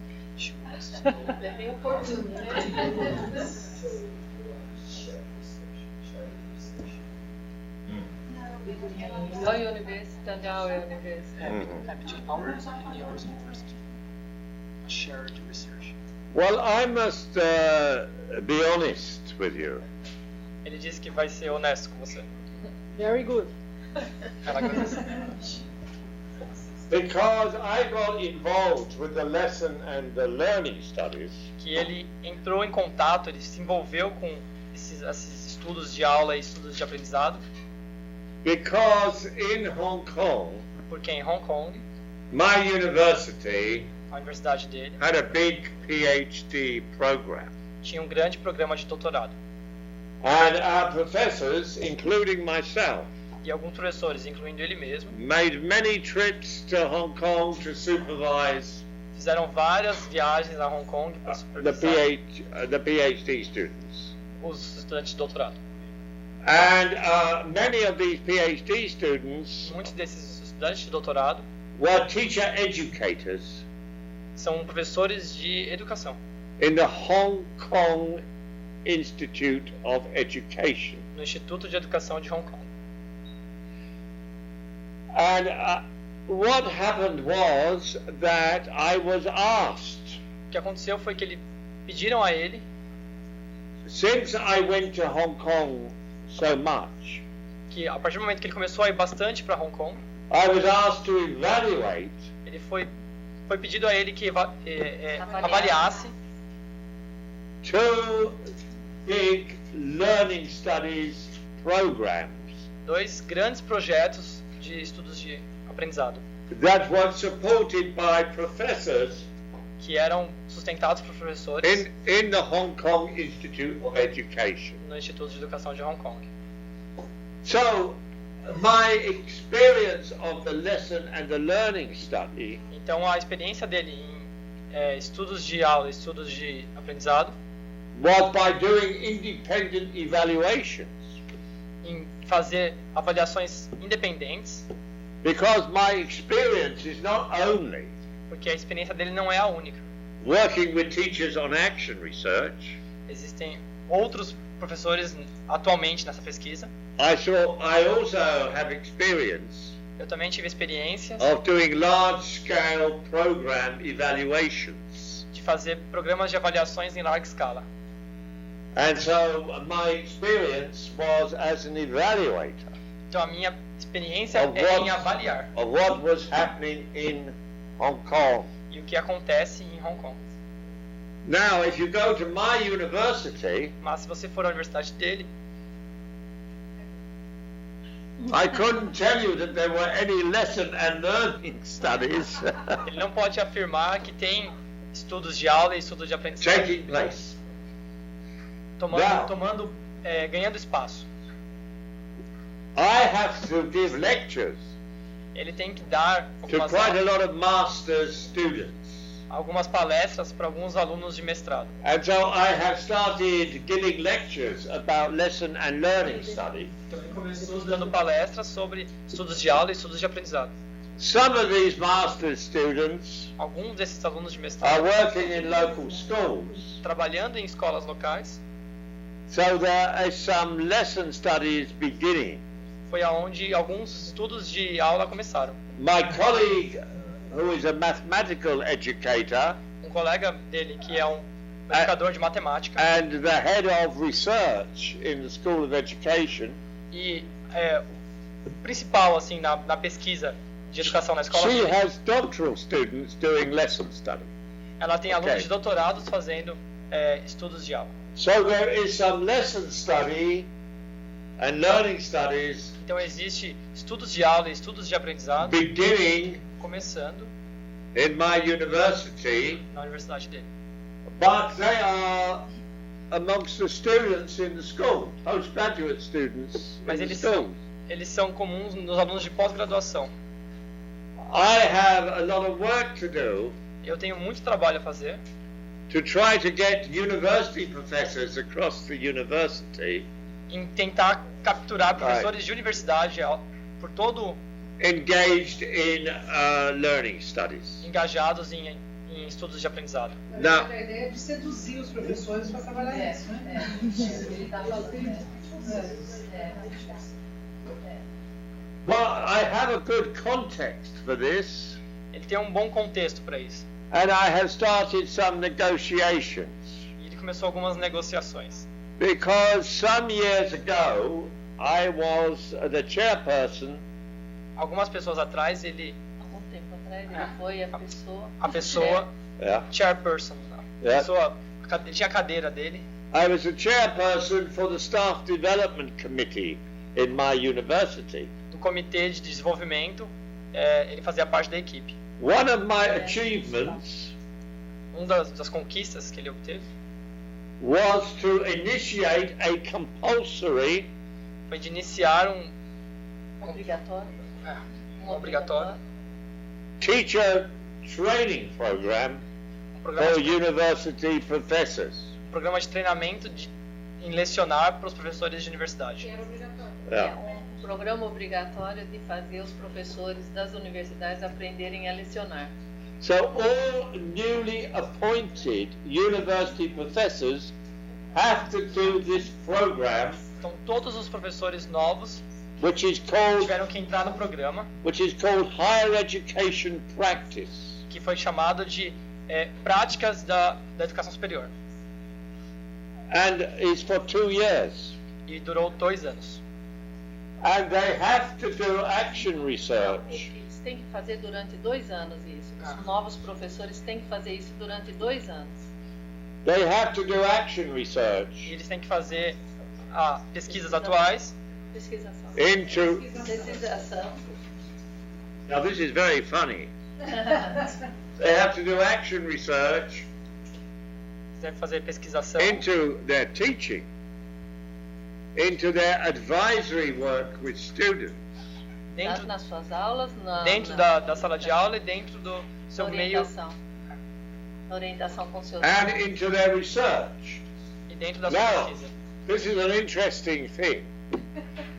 É bem oportuno, né? Your university and our university. Between ours and yours university. Shared research. Well, I must be honest with you. Ele disse que vai ser honesto com você. Very good. Ela agradece. Because I got involved with the lesson and the learning studies. Que ele entrou em contato, ele se envolveu com esses estudos de aula e estudos de aprendizado. Because in Hong Kong, Porque em Hong Kong, my university a universidade dele had a big PhD program. tinha um grande programa de doutorado. And our professors, including myself, E alguns professores, incluindo ele mesmo, made many trips to Hong Kong to supervise fizeram várias viagens a Hong Kong para supervisar the PhD students. os estudantes de doutorado. And many of these PhD students Muitos desses estudantes de doutorado were teacher educators são professores de educação in the Hong Kong Institute of Education. no Instituto de Educação de Hong Kong. And what happened was that I was asked, O que aconteceu foi que pediram a ele, since I went to Hong Kong so much, que a partir do momento que ele começou a ir bastante para Hong Kong, I was asked to evaluate ele foi pedido a ele que avaliasse 2 big learning studies programs 2 grandes projetos de estudos de aprendizado that were supported by professors que eram sustentados por professores in the Hong Kong Institute of Education. no Instituto de Educação de Hong Kong. So, my experience of the lesson and the learning study Então a experiência dele em estudos de aula, estudos de aprendizado, was by doing independent evaluations. em fazer avaliações independentes, Because my experience is not only porque a experiência dele não é a única. working with teachers on action research, Existem outros professores atualmente nessa pesquisa. I also have experience Eu também tive experiências of doing large-scale program evaluations. de fazer programas de avaliações em larga escala. And so my experience was as an evaluator Então a minha experiência of é em avaliar what was happening in Hong Kong. e o que acontece em Hong Kong. Now, if you go to my university, Mas se você for à universidade dele, I couldn't tell you that there were any lesson and learning studies ele não pode afirmar que tem estudos de aula e estudos de aprendizagem taking place. Now. Ganhando espaço. I have to give lectures Ele tem que dar to quite a lot of master's students. algumas palestras para alguns alunos de mestrado. And so I have started giving lectures about lesson and learning study. Então ele começou dando palestras sobre estudos de aula e estudos de aprendizado. Some of these master's students Alguns desses alunos de are mestrado working in local schools. trabalhando em escolas locais, So there is some lesson studies beginning. foi aonde alguns estudos de aula começaram. My colleague, who is a mathematical educator Colega dele, que é um educador de matemática and the head of research in the School of Education, e o principal assim na pesquisa de educação na escola, she has doctoral students doing lesson study. ela tem alunos Okay. de doutorados fazendo estudos de aula. So there is some lesson study and learning studies Então existe estudos de aula e estudos de aprendizado beginning começando in my university, na universidade dele. but they are amongst the students in the school, postgraduate students Mas in the eles schools. são comuns nos alunos de pós-graduação. I have a lot of work to do Eu tenho muito trabalho a fazer to try to get university professors across the university em tentar capturar professores de universidade por todo engaged in learning studies. engajados em estudos de aprendizado. Now, A ideia é de seduzir os professores para trabalhar nisso, né? Ele está falando. well, I have a good context for this, Ele tem um bom contexto para isso. and I have started some negotiations. E ele começou algumas negociações. Because some years ago, I was the chairperson Algumas pessoas atrás, Algum tempo atrás ele foi a pessoa yeah, chairperson, ele tinha a cadeira dele. I was the chairperson for the Staff Development Committee in my university. Do comitê de desenvolvimento, ele fazia parte da equipe. One of my achievements Das conquistas que ele obteve was to initiate a compulsory foi de iniciar um obrigatório. teacher training program programa for de, university professors. programa de treinamento em lecionar para os professores de universidade. Yeah. Um programa obrigatório de fazer os professores das universidades aprenderem a lecionar. So all newly appointed university professors have to do this program, Então todos os professores novos which is called tiveram que entrar no programa, Higher Education Practice. que foi chamado de práticas da educação superior, And it's for 2 years. e durou 2 anos. And they have to do action research. Eles têm que fazer durante 2 anos isso. Os novos professores têm que fazer isso durante 2 anos. They have to do action E research eles têm que fazer pesquisas atuais. Pesquisação. into. Pesquisação. Now this is very funny. They have to do action research Eles devem fazer pesquisação into their teaching, into their advisory work with students, dentro, Nas suas aulas, dentro da sala de aula e dentro do seu meio orientação com seus and into their research. e dentro da sua Now, pesquisa. this is an interesting thing.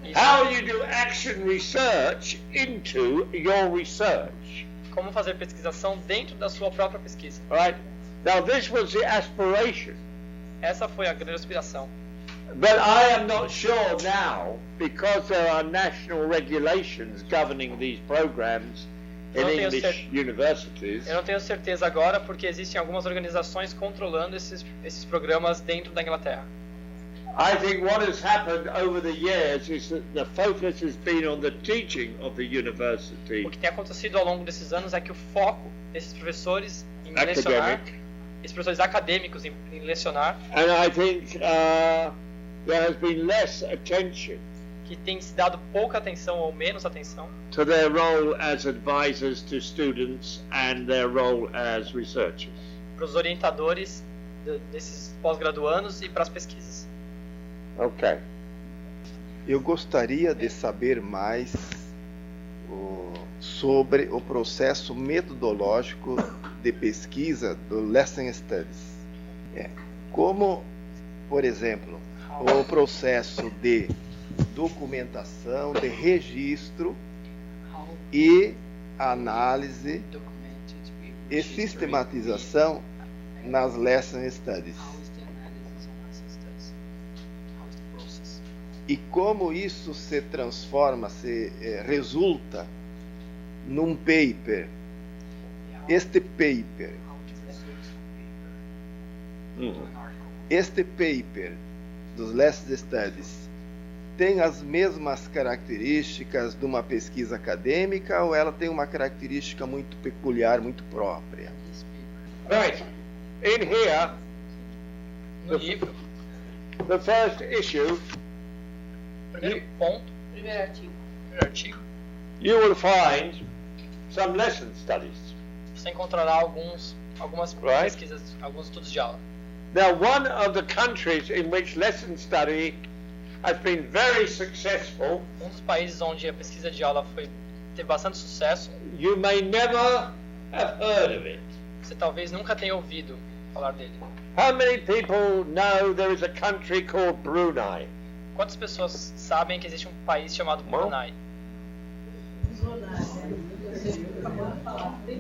Isso, How you do action research into your research. como fazer pesquisação dentro da sua própria pesquisa. Right? Now this was the aspiration. Essa foi a grande aspiração. But I am not sure now, because there are national regulations governing these programs in Não tenho English universities. Eu não tenho certeza agora, porque existem algumas organizações controlando esses programas dentro da Inglaterra. I think what has happened over the years is that the focus has been on the teaching of the university. O que tem acontecido ao longo desses anos é que o foco desses professores em lecionar, esses professores acadêmicos em lecionar, and I think there has been less attention que tem se dado pouca atenção ou menos atenção to their role as advisors to students and their role as researchers. para os orientadores desses pós-graduandos e para as pesquisas. Okay. Eu gostaria de saber mais sobre o processo metodológico de pesquisa do Lesson Studies. Como, por exemplo, o processo de documentação, de registro e análise e sistematização nas Lesson Studies. E como isso se transforma, resulta num paper. Este paper dos Lesson Studies tem as mesmas características de uma pesquisa acadêmica ou ela tem uma característica muito peculiar, muito própria? Right. In here, No livro, the first issue, primeiro ponto, Primeiro artigo. primeiro artigo, you will find some lesson studies. você encontrará algumas Right. pesquisas, alguns estudos de aula. Now, one of the countries in which lesson study has been very successful, Um dos países onde a pesquisa de aula teve bastante sucesso, you may never have heard of it. você talvez nunca tenha ouvido falar dele. How many people know there is a country called Brunei? Quantas pessoas sabem que existe um país chamado Brunei?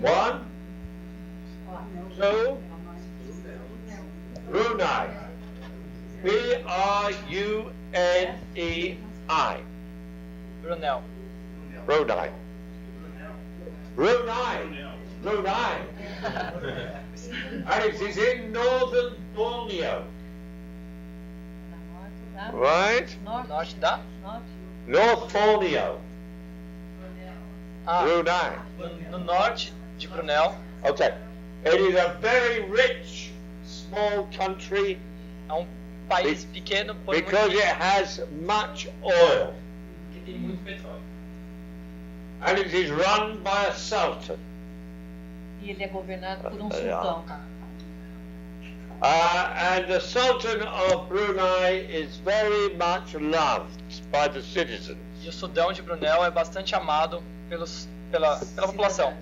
One, two, Brunei. B-R-U-N-E-I. Brunel. Brunei. Brunei. And it is in northern Borneo. Right? Norte da? North Borneo. Ah, Brunei. no norte de Brunel. Okay. It is a very rich, small country É um país pequeno, porém muito because it rico, has much oil. que tem muito petróleo. And it is run by a sultan. E ele é governado por sultão. And the Sultan of Brunei is very much loved by the citizens. E o Sultão de Brunel é bastante amado pela população.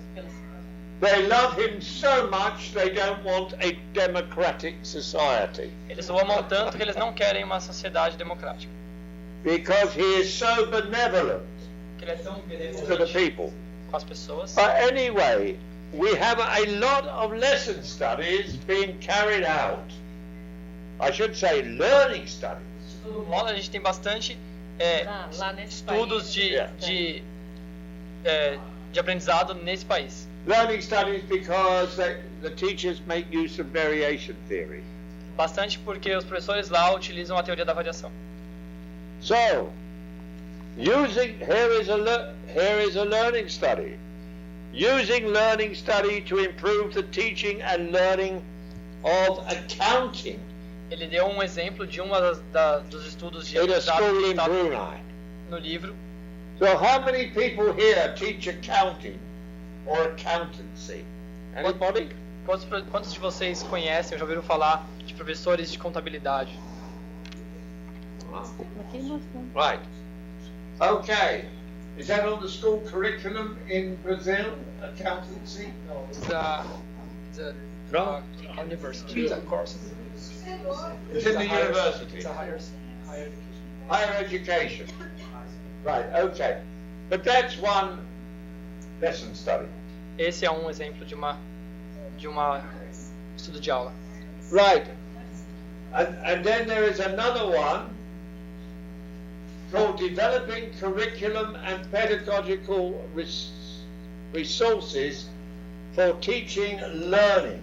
They love him so much they don't want a democratic society. Eles o amam tanto que eles não querem uma sociedade democrática. Because he is so benevolent Porque ele é tão to the benevolente people. com as pessoas. But anyway, we have a lot of lesson studies being carried out. I should say learning studies. De todo modo, a gente tem bastante Lá nesse estudos de aprendizado nesse país. Learning studies because the teachers make use of variation theory. Bastante porque os professores lá utilizam a teoria da variação. So, here is a learning study. Using learning study to improve the teaching and learning of accounting Ele deu um exemplo de dos estudos de in a aprendizado school in listado Brunei. no livro. So how many people here teach accounting or accountancy? Anybody? Quantos de vocês conhecem ou já ouviram falar de professores de contabilidade? Right. Okay. Is that on the school curriculum in Brazil? Accountancy? No, it's a university. It's a course. It's in the university. It's a higher Higher education. Right, okay. But that's one lesson study. Esse é um exemplo de uma estudo de aula. Right. And then there is another one called Developing Curriculum and Pedagogical Resources for Teaching Learning.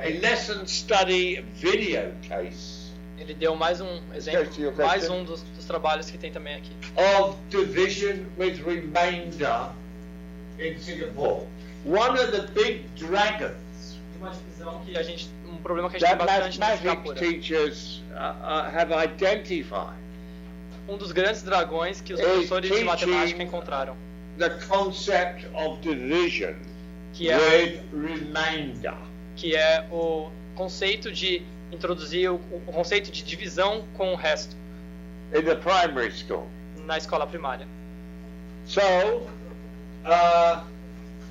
A lesson study video case Ele deu mais um exemplo, mais um dos trabalhos que tem também aqui. Of division with remainder in Singapore. One of the big dragons Uma divisão que um problema que a gente tem that bastante na mathematics Singapura. teachers have identified. Um dos grandes dragões que os professores de matemática encontraram. The concept of division Que é, with remainder. que é o conceito de introduzir o conceito de divisão com o resto In the primary school. na escola primária. So,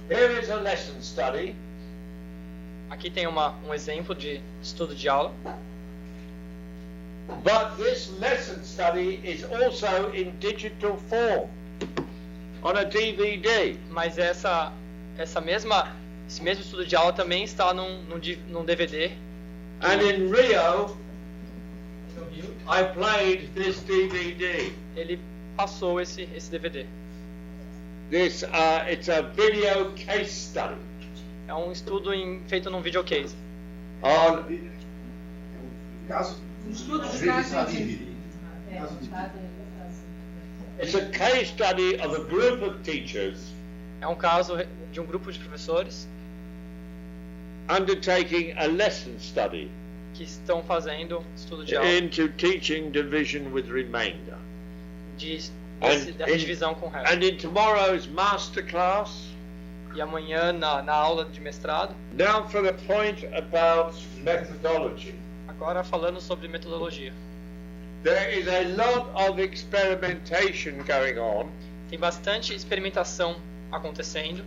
here is a lesson study. Aqui tem um exemplo de estudo de aula. But this lesson study is also in digital form on a DVD. Mas esse mesmo estudo de aula também está num DVD. And in Rio, I played this DVD. Ele passou esse DVD. It's a video case study É um estudo feito num videocase. on Estudo de caso it's a case study of a group of teachers É um caso de um grupo de professores undertaking a lesson study que estão fazendo estudo de aula into teaching division with remainder. dessa divisão com o resto. And in tomorrow's masterclass, E amanhã na aula de mestrado, now for the point about methodology. agora falando sobre metodologia. There is a lot of experimentation going on. Tem bastante experimentação acontecendo.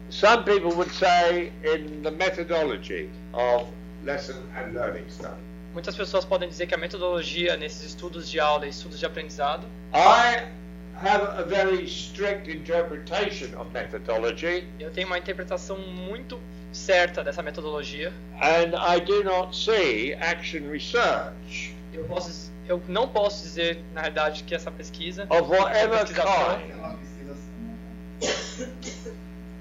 Some people would say in the methodology of lesson and learning study. Muitas pessoas podem dizer que a metodologia nesses estudos de aula e estudos de aprendizado, I have a very strict interpretation of methodology, eu tenho uma interpretação muito certa dessa metodologia. and I do not see action research Eu não posso dizer, na verdade, que essa pesquisa, of whatever pesquisação, kind.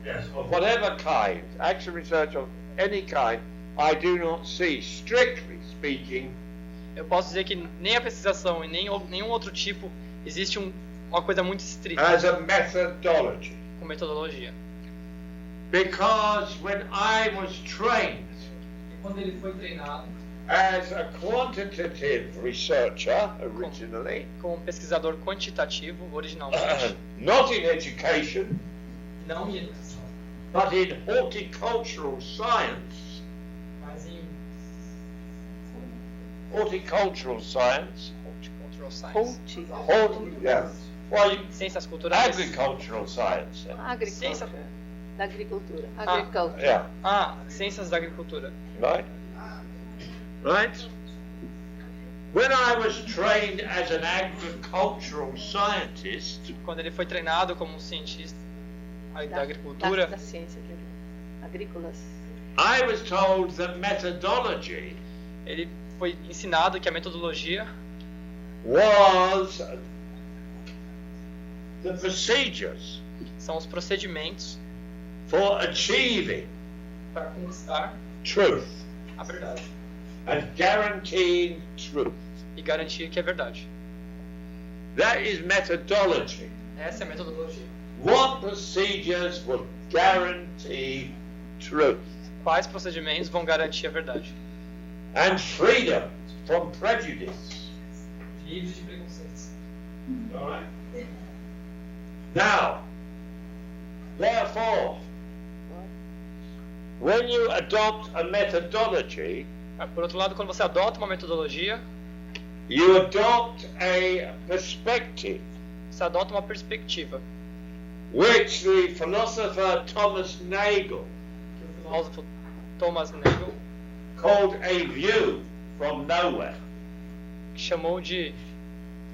Yes, of whatever kind, action research of any kind, I do not see, strictly speaking, eu posso dizer que nem a pesquisação e nenhum outro tipo existe uma coisa muito estrita as a methodology. com metodologia. Because when I was trained E quando ele foi treinado as a quantitative researcher originally, como pesquisador quantitativo originalmente, not in education, não em educação, but in horticultural science, mas em horticultural science, cultural science, ciências culturais, agricultural science. Agricultura. Da agricultura. Agricultura. Yeah, ciências da agricultura. right? Right? When I was trained as an agricultural scientist, Quando ele foi treinado como um cientista da agricultura, Da ciência agrícolas. I was told that methodology ele foi ensinado que a metodologia was the procedures são os procedimentos for achieving para conquistar truth a verdade and guaranteeing truth. e garantir que é verdade. That is methodology. Essa é a metodologia. What procedures will guarantee truth Quais procedimentos vão garantir a verdade? and freedom from prejudice? Livre de preconceitos. All right. Now, therefore, when you adopt a methodology, Por outro lado, quando você adota uma metodologia, you adopt a perspective você adota uma perspectiva which the philosopher Thomas Nagel que o filósofo Thomas Nagel called a view from nowhere. chamou de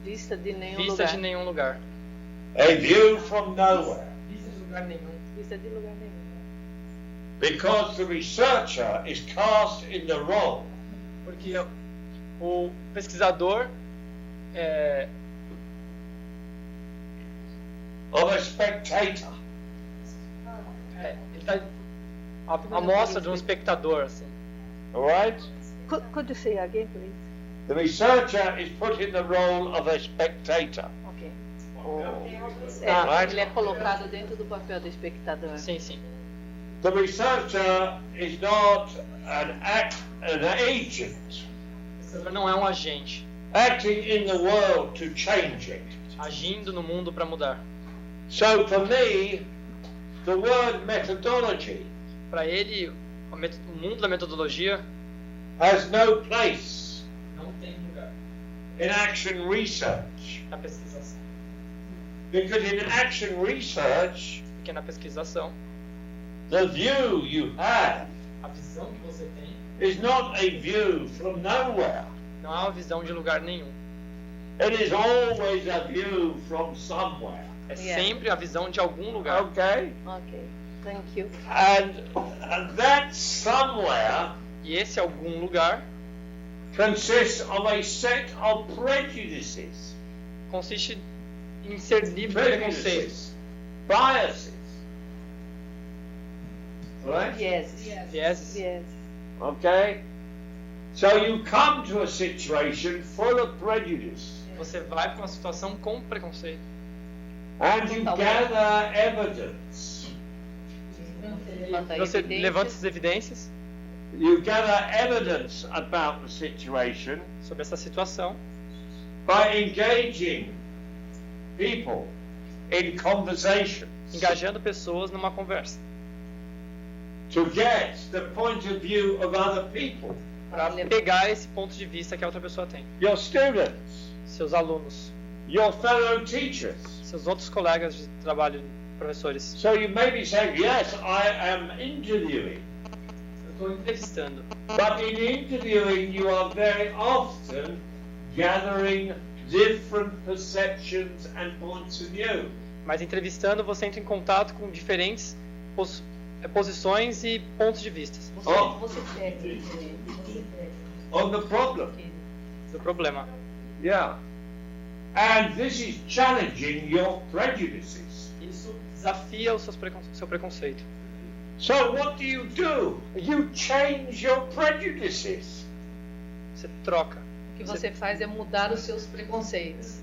Vista de nenhum vista lugar. de nenhum lugar. A view from nowhere. Vista de lugar nenhum. Vista de lugar nenhum. Because the researcher is cast in the role Porque o pesquisador of a spectator. ele está a mostra de um espectador, assim. All right? Could you say again, please? The researcher is put in the role of a spectator. Ok. Right? Ele é colocado dentro do papel do espectador. Sim, sim. The researcher is not an agent Não é um agente acting in the world to change it. agindo no mundo para mudar. So for me, the word methodology Para ele, o mundo da metodologia has no place não tem lugar in action research. na pesquisação. Because in action research, Porque na pesquisação, the view you have a visão que você tem is not a view from nowhere. não é uma visão de lugar nenhum. It is always a view from somewhere. É Yeah. sempre a visão de algum lugar. Okay? Ok. Thank you. And that somewhere E esse algum lugar consists of a set of prejudices, consiste em ser livre de preconceitos, biases. Right? Yes. vieses. Yes. Okay? So you come to a situation full of prejudice Você vai para uma situação com preconceito. and you gather evidence. Levanta Você evidências. levanta essas evidências You gather evidence about the situation sobre essa situação by engaging people in conversations engajando pessoas numa conversa to get the point of view of other people. para pegar esse ponto de vista que a outra pessoa tem. Your students, Seus alunos, your fellow teachers. seus outros colegas de trabalho, professores. So you may be saying, yes, I am interviewing. Eu estou entrevistando. But in interviewing, you are very often gathering different perceptions and points of view. Mas entrevistando, você entra em contato com diferentes posições e pontos de vista On the problem. do problema. Yeah. And this is challenging your prejudices. Isso desafia o seu preconceito. So what do? You change your prejudices. Você troca. O que você faz é mudar os seus preconceitos.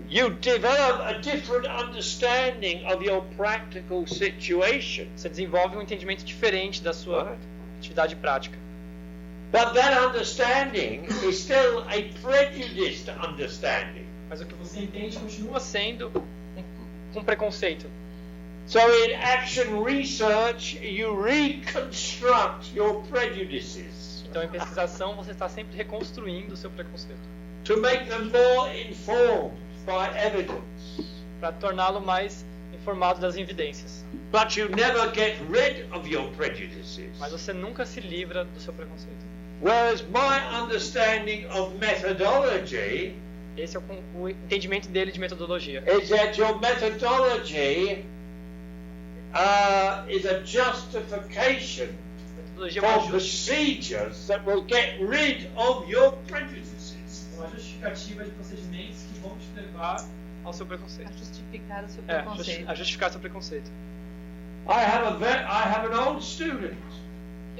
You develop a different understanding of your practical situation. Você desenvolve um entendimento diferente da sua atividade prática. But that understanding is still a prejudiced understanding. Mas o que você entende continua sendo um preconceito. So in action research, you reconstruct your prejudices Então, em pesquisação, você está sempre reconstruindo o seu preconceito to make them more informed by evidence. para torná-lo mais informado das evidências. But you never get rid of your prejudices. Mas você nunca se livra do seu preconceito. Whereas my understanding of methodology Esse é o entendimento dele de metodologia. is that your methodology is a justification Metodologia é for procedures that will get rid of your prejudices. uma justificativa de procedimentos que vão te levar ao seu preconceito. A justificar o seu preconceito. A justificar seu preconceito. I have an old student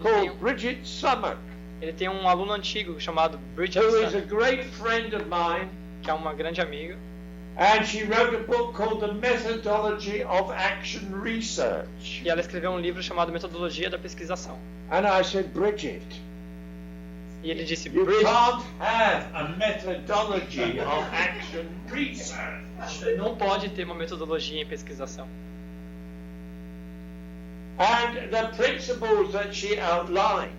called Bridget Summer, Ele tem um aluno antigo chamado Bridget who is a Summer, great friend of mine, que é uma grande amiga. and she wrote a book called The Methodology of Action Research. E ela escreveu um livro chamado Metodologia da Pesquisação. And I said, Bridget, E ele disse, you Bridget, can't have a methodology of action research. você não pode ter uma metodologia em pesquisação. And the principles that she outlined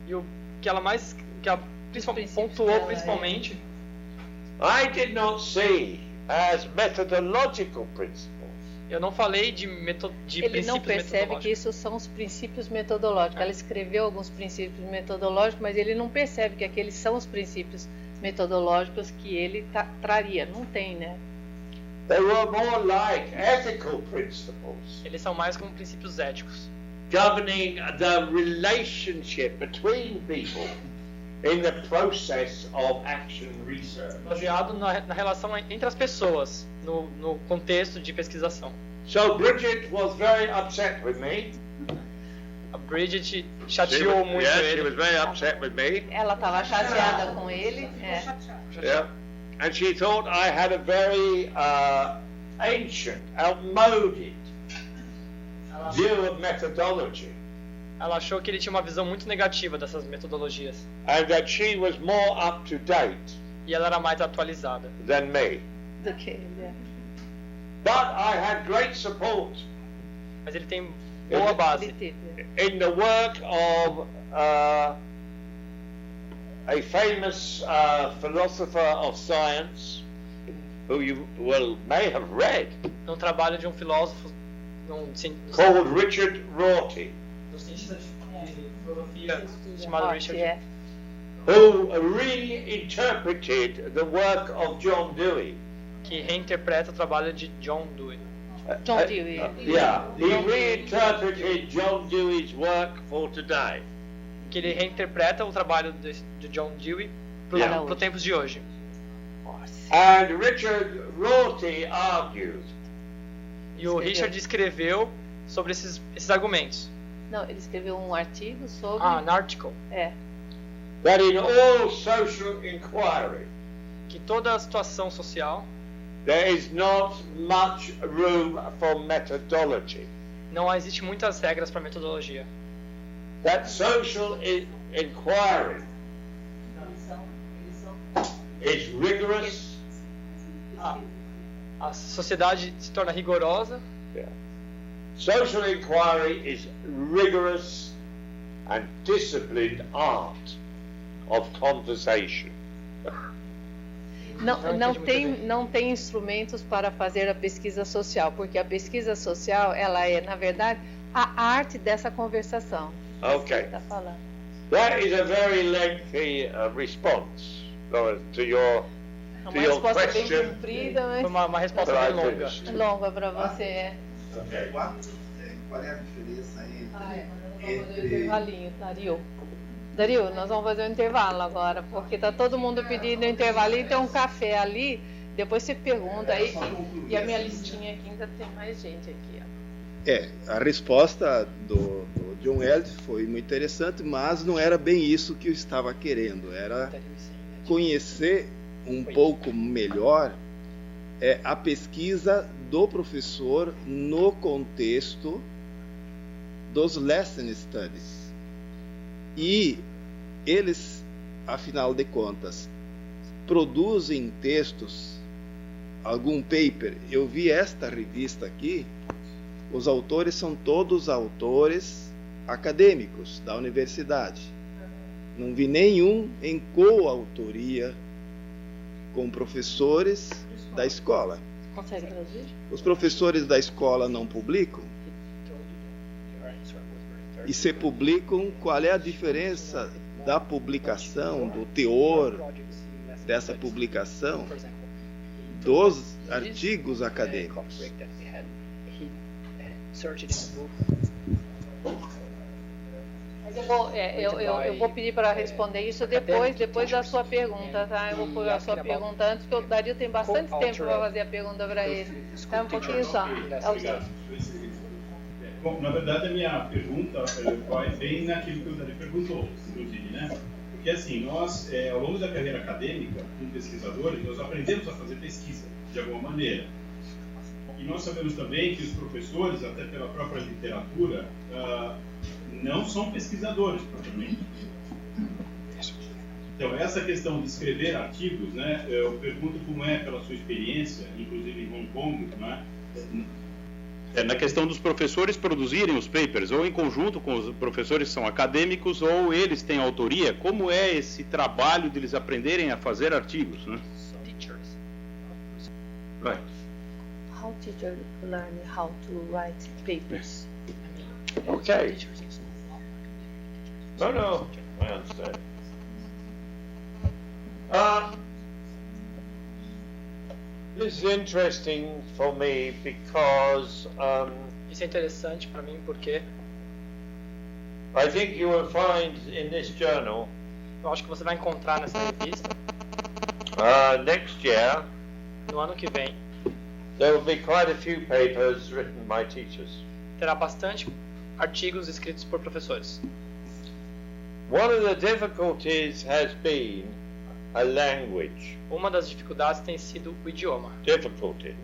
E o que ela pontuou principalmente, I did not see as methodological principles. eu não falei de Ele não princípios percebe que metodológicos. isso são os princípios metodológicos. Ela escreveu alguns princípios metodológicos, mas ele não percebe que aqueles são os princípios metodológicos que ele traria. Não tem, né? They were more like ethical principles Eles são mais como princípios éticos, governing the relationship between people in the process of action research. baseado na relação entre as pessoas, no contexto de pesquisação. So Bridget was very upset with me Bridget chateou muito she ele. was very upset with me. Ela estava chateada com ele. Yeah. And she thought I had a very ancient, outmoded view of methodology. Ela achou que ele tinha uma visão muito negativa dessas metodologias. And that she was more up to date E ela era mais atualizada. than me. Do que ele. But I had great support Mas ele tem boa base in the work of a famous philosopher of science who you may have read, no trabalho de um filósofo called Richard Rorty, cientista de filosofia chamado Richard, who reinterpreted the work of John Dewey. que reinterpreta o trabalho de John Dewey. John Dewey. Yeah, he reinterpreted John Dewey's work for today. Que ele reinterpreta o trabalho de John Dewey para os tempos de hoje. And Richard Rorty argued. E o Richard escreveu sobre esses argumentos. Não, ele escreveu um artigo sobre. An article. That in all social inquiry, que toda a situação social, there is not much room for methodology. Não existe muitas regras para metodologia. That social inquiry is rigorous. A sociedade se torna rigorosa. Yeah. Social inquiry is rigorous and disciplined art of conversation. Não tem instrumentos para fazer a pesquisa social, porque a pesquisa social, ela é, na verdade, a arte dessa conversação. Okay. Tá falando. That is a very lengthy response to your Uma resposta bem comprida, mas uma resposta bem longa. Longa para você. Qual é a diferença entre intervalinho, Dario, nós vamos fazer um intervalo agora, porque tá todo mundo pedindo intervalo e tem um café ali, depois você pergunta aí, e a minha listinha aqui ainda tem mais gente aqui. Ó. A resposta do John Elliott foi muito interessante, mas não era bem isso que eu estava querendo, era conhecer um pouco melhor a pesquisa do professor no contexto dos lesson studies. E eles, afinal de contas, produzem textos, algum paper. Eu vi esta revista aqui, os autores são todos autores acadêmicos da universidade. Não vi nenhum em coautoria com professores da escola. Consegue traduzir? Os professores da escola não publicam? E se publicam, qual é a diferença da publicação, do teor dessa publicação, dos artigos acadêmicos? Eu vou pedir para responder isso depois da sua pergunta, tá? Eu vou pôr a sua pergunta antes, porque o Dario tem bastante tempo para fazer a pergunta para ele. Tá, um pouquinho só. Bom, na verdade a minha pergunta vai bem naquilo que o Dario perguntou, inclusive, né? Porque assim, nós, ao longo da carreira acadêmica, como pesquisadores, nós aprendemos a fazer pesquisa, de alguma maneira. E nós sabemos também que os professores, até pela própria literatura, não são pesquisadores, propriamente. Então, essa questão de escrever artigos, né, eu pergunto como é pela sua experiência, inclusive em Hong Kong, né? Na questão dos professores produzirem os papers, ou em conjunto com os professores que são acadêmicos, ou eles têm autoria, como é esse trabalho de eles aprenderem a fazer artigos, né? Right. How teachers learn how to write papers? Okay. No, I understand. This is interesting for me because Isso é interessante para mim porque I think you will find in this journal eu acho que você vai encontrar nessa revista next year no ano que vem there will be quite a few papers written by teachers. terá bastante artigos escritos por professores. One of the difficulties has been a language. Uma das dificuldades tem sido o idioma. Difficulty.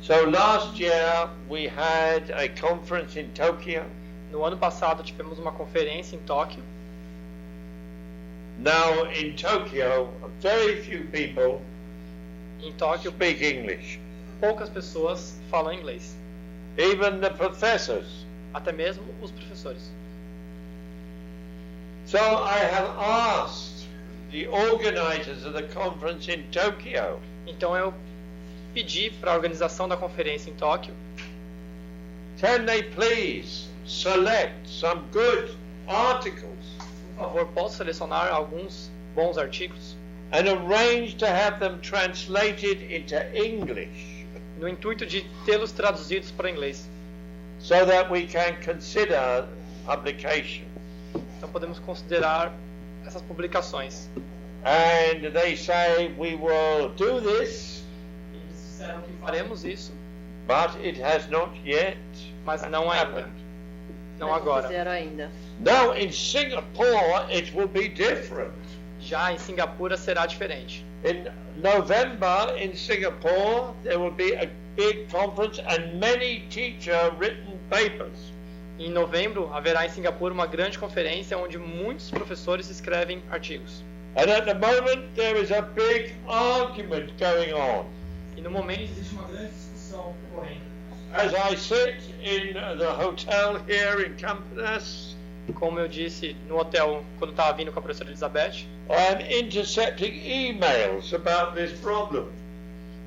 So last year we had a conference in Tokyo. No ano passado tivemos uma conferência em Tóquio. Now in Tokyo, very few people Em Tóquio, speak English. poucas pessoas falam inglês. Even the professors. Até mesmo os professores. So I have asked the organizers of the conference in Tokyo, Então eu pedi para a organização da conferência em Tóquio, can they please select some good articles por favor, posso selecionar alguns bons artigos and arrange to have them translated into English no intuito de tê-los traduzidos para inglês. so that we can consider publication. Então podemos considerar essas publicações. And they say we will do this, Eles disseram que faremos isso, but it has not yet mas não ainda. happened. Não Mas agora. fizeram ainda. Now in Singapore it will be different. Já em Singapura será diferente. In November in Singapore there will be a big conference and many teacher written papers. Em novembro haverá em Singapura uma grande conferência onde muitos professores escrevem artigos. And at the moment there is a big argument going on. E no momento existe uma grande discussão ocorrendo. As I sit in the hotel here in Campinas, Como eu disse no hotel quando estava vindo com a professora Elisabete, I am intercepting emails about this problem.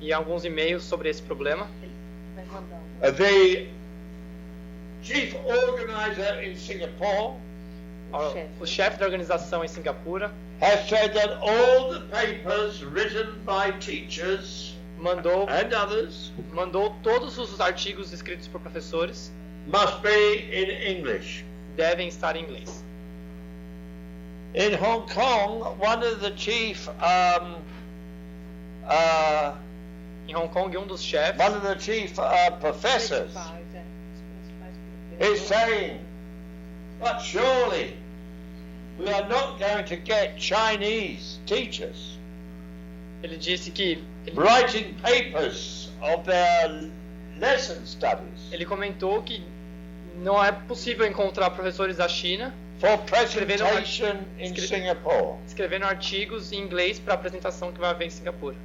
e alguns e-mails sobre esse problema. Vai mandar. The chief organizer in Singapore O chefe da organização em Singapura has said that all the papers written by teachers mandou and others todos os artigos escritos por professores must be in English. devem estar em inglês. In Hong Kong, one of the chief Em Hong Kong, um dos chefes professors Principais, é. Os principais is professores. saying, but surely we are not going to get Chinese teachers ele disse que writing papers of their lesson studies ele comentou que não é possível encontrar professores da China for presentation in escre- Singapore. escrevendo artigos em inglês para a apresentação que vai haver em Singapura.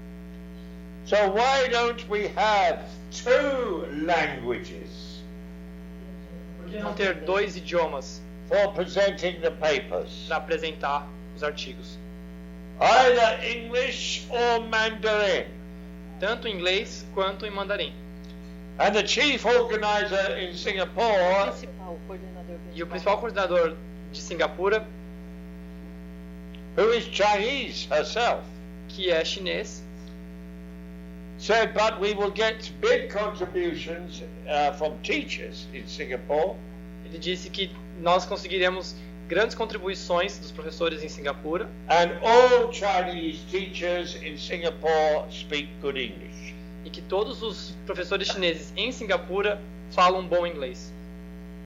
So why don't we have two languages Por que não ter dois idiomas for presenting the papers? para apresentar os artigos? Either English or Mandarin. Tanto em inglês quanto em mandarim. And the chief organizer in O Singapore, principal, o coordenador E o principal. principal coordenador de Singapura, who is Chinese herself, que é chinês, said, but we will get big contributions from teachers in Singapore, ele disse que nós conseguiremos grandes contribuições dos professores em Singapura and all Chinese teachers in Singapore speak good English. e que todos os professores chineses em Singapura falam bom inglês.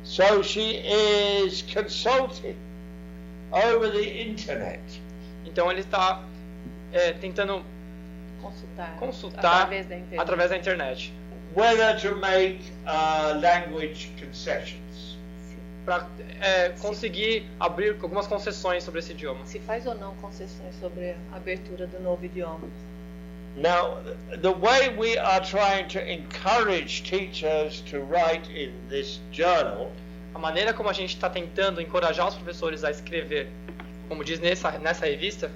So she is consulting over the internet Então ele está tentando consultar através da internet. whether to make language concessions. Para conseguir abrir algumas concessões sobre esse idioma. Se faz ou não concessões sobre a abertura do novo idioma. Now, the way we are trying to encourage teachers to write in this journal A maneira como a gente está tentando encorajar os professores a escrever, como diz nessa revista,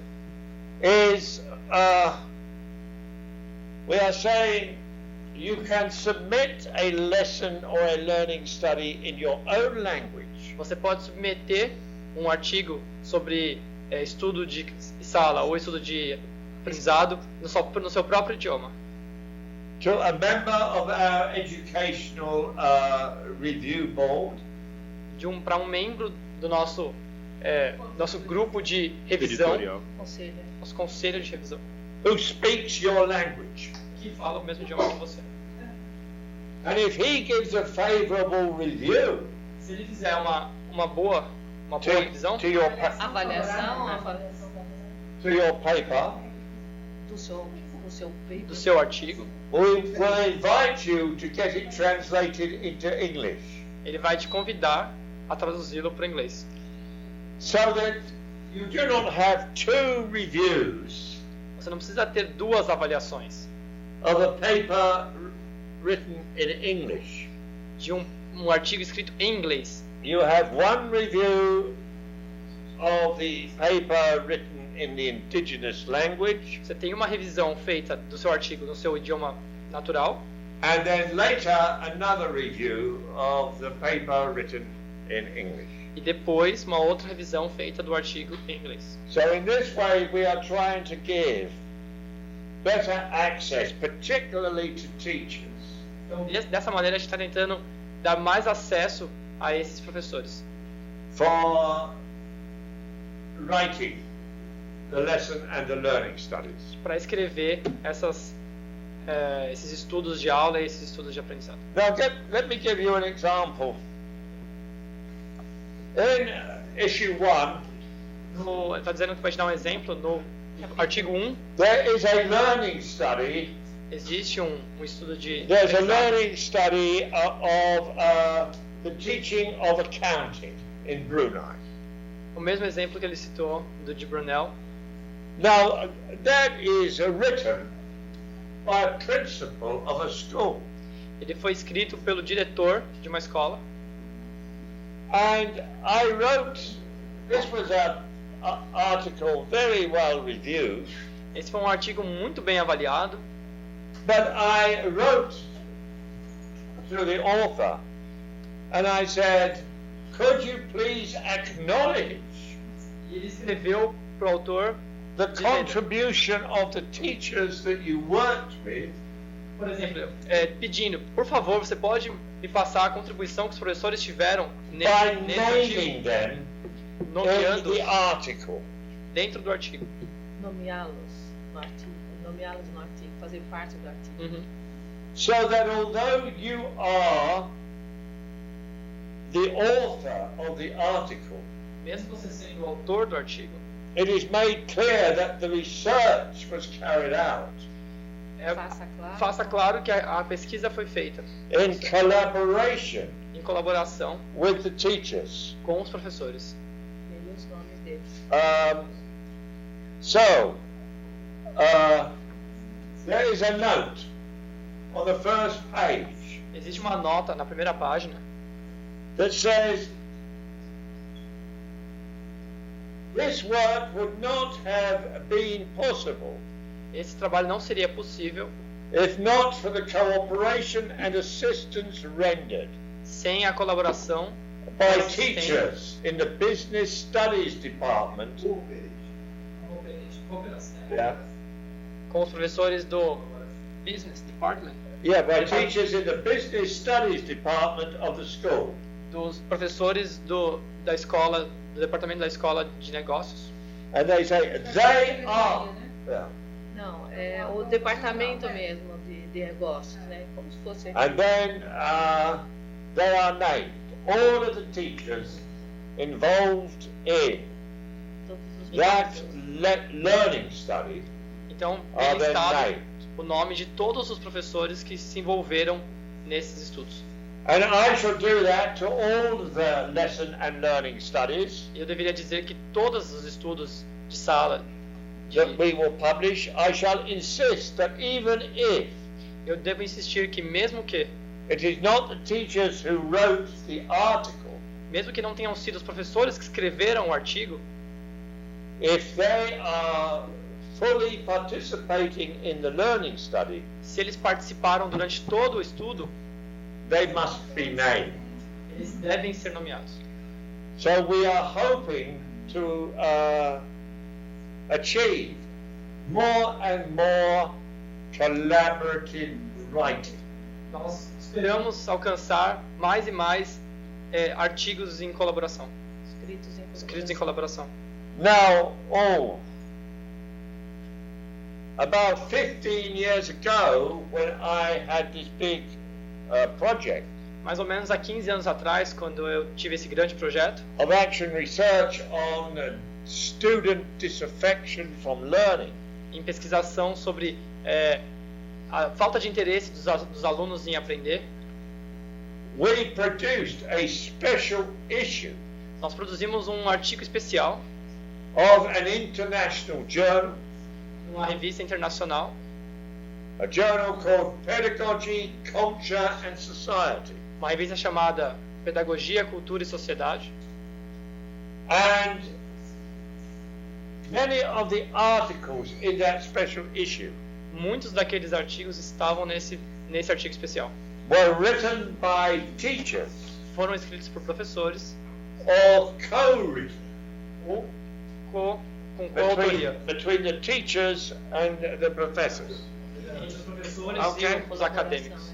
is we are saying you can submit a lesson or a learning study in your own language. você pode submeter um artigo sobre estudo de sala ou estudo de aprendizado no seu próprio idioma. To a member of our educational review board, Para um membro do nosso grupo de revisão, Editorial. Conselho. nosso conselho de revisão, who speaks your language. que fala o mesmo idioma que você. And if he gives a favorable review Se ele fizer uma boa revisão to your paper, do seu artigo, we will invite you to get it translated into English, ele vai te convidar a traduzi-lo para o inglês. so that you do not have two reviews Você não precisa ter duas avaliações of a paper written in English. de um artigo escrito em inglês. You have one review of the paper written in the indigenous language, Você tem uma revisão feita do seu artigo no seu idioma natural, and then later another review of the paper written in English. e depois uma outra revisão feita do artigo em inglês. So in this way we are trying to give better access, particularly to teachers, Então, dessa maneira, a gente está tentando dar mais acesso a esses professores for writing the lesson and the learning studies. para escrever esses estudos de aula e esses estudos de aprendizado. Now let me give you an example. In issue 1, Está dizendo que vai te dar um exemplo. No artigo 1, there is a learning study. existe um estudo de There's a aprendizado. learning study of the teaching of accounting in Brunei. O mesmo exemplo que ele citou do de Brunel. Now, that is written by a principal of a school. Ele foi escrito pelo diretor de uma escola. And I wrote, this was an article very well reviewed, Esse foi um artigo muito bem avaliado. but I wrote to the author and I said, could you please acknowledge E ele escreveu para o autor, the contribution of the teachers that you worked with, por exemplo, pedindo, por favor, você pode me passar a contribuição que os professores tiveram by nesse artigo, naming them in nomeando the article. dentro do artigo. Nomeá-los no artigo, fazer parte do artigo. So that although you are the author of the article, Mesmo você sendo o autor do artigo, it is made clear that the research was carried out faça claro que a pesquisa foi feita in collaboration em colaboração with the teachers. com os professores. E os nomes deles. So, there is a note on the first page Existe uma nota na primeira página that says, this work would not have been possible esse trabalho não seria possível if not for the cooperation and assistance rendered sem a colaboração by teachers in the Business Studies Department. Yeah. com os professores do Business Department, Yeah, by teachers in the Business Studies Department of the school. dos professores da escola, do departamento da escola de negócios. And they say, they are. Yeah. Não, é o departamento mesmo de negócios, né? Como se fosse. And then they are named. All of the teachers involved in Todos os that ministros. learning study Então, are ele then está named. o nome de todos os professores que se envolveram nesses estudos. And I shall do that to all the lesson and learning studies E eu deveria dizer que todos os estudos de sala, that we will publish. I shall insist that even if eu devo insistir que mesmo que it is not the teachers who wrote the article, mesmo que não tenham sido os professores que escreveram o artigo, if they are fully participating in the learning study, se eles participaram durante todo o estudo, they must be named. eles devem ser nomeados. So we are hoping to achieve more and more collaborative writing. Nós esperamos alcançar mais e mais artigos em colaboração, escritos em colaboração. Now, about 15 years ago, when I had this big project Mais ou menos há 15 anos atrás, quando eu tive esse grande projeto of action research on student disaffection from learning. em pesquisação sobre a falta de interesse dos alunos em aprender, We produced a special issue nós produzimos um artigo especial of an international journal, numa revista internacional, a journal called Pedagogy, Culture and Society. uma revista chamada Pedagogia, Cultura e Sociedade. And many of the articles in that special issue Muitos daqueles artigos estavam nesse artigo especial. were written by teachers Foram escritos por professores or co-written ou com coautoria. between the teachers and the professors. Entre os professores Okay. e os acadêmicos.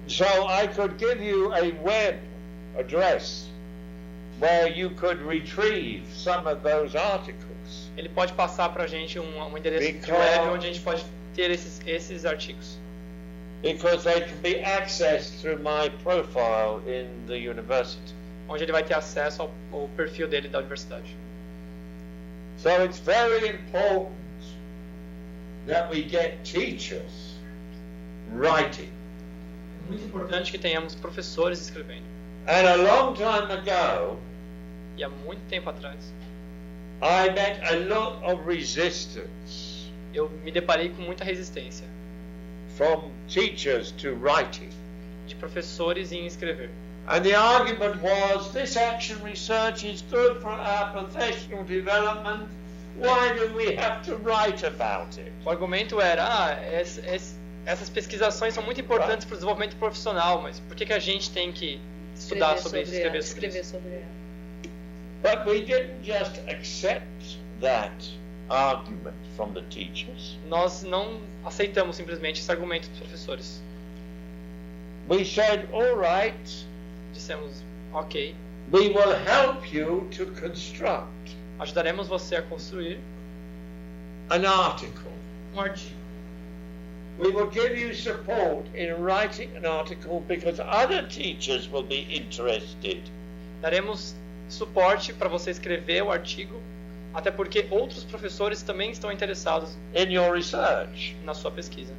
So I could give you a web address where you could retrieve some of those articles. Ele pode passar para a gente um endereço de Because- web onde a gente pode ter esses artigos. Because they can be accessed through my profile in the university. Onde ele vai ter acesso ao perfil dele da universidade. So it's very important that we get teachers writing. Muito importante que tenhamos professores escrevendo. And a long time ago, E há muito tempo atrás, I met a lot of resistance eu me deparei com muita resistência from teachers to writing. de professores em escrever. And the argument was, this action research is good for our professional development. Why do we have to write about it? O argumento era, essas pesquisações são muito importantes para o desenvolvimento profissional, mas por que a gente tem que estudar sobre isso, escrever sobre isso? But we didn't just accept that argument from the teachers. Nós não aceitamos simplesmente esse argumento dos professores. We said, all right, Dissemos, ok, we will help you to construct ajudaremos você a construir an article. artigo. We will give you support in writing an article because other teachers will be interested. Daremos suporte para você escrever o artigo, até porque outros professores também estão interessados In your research. na sua pesquisa.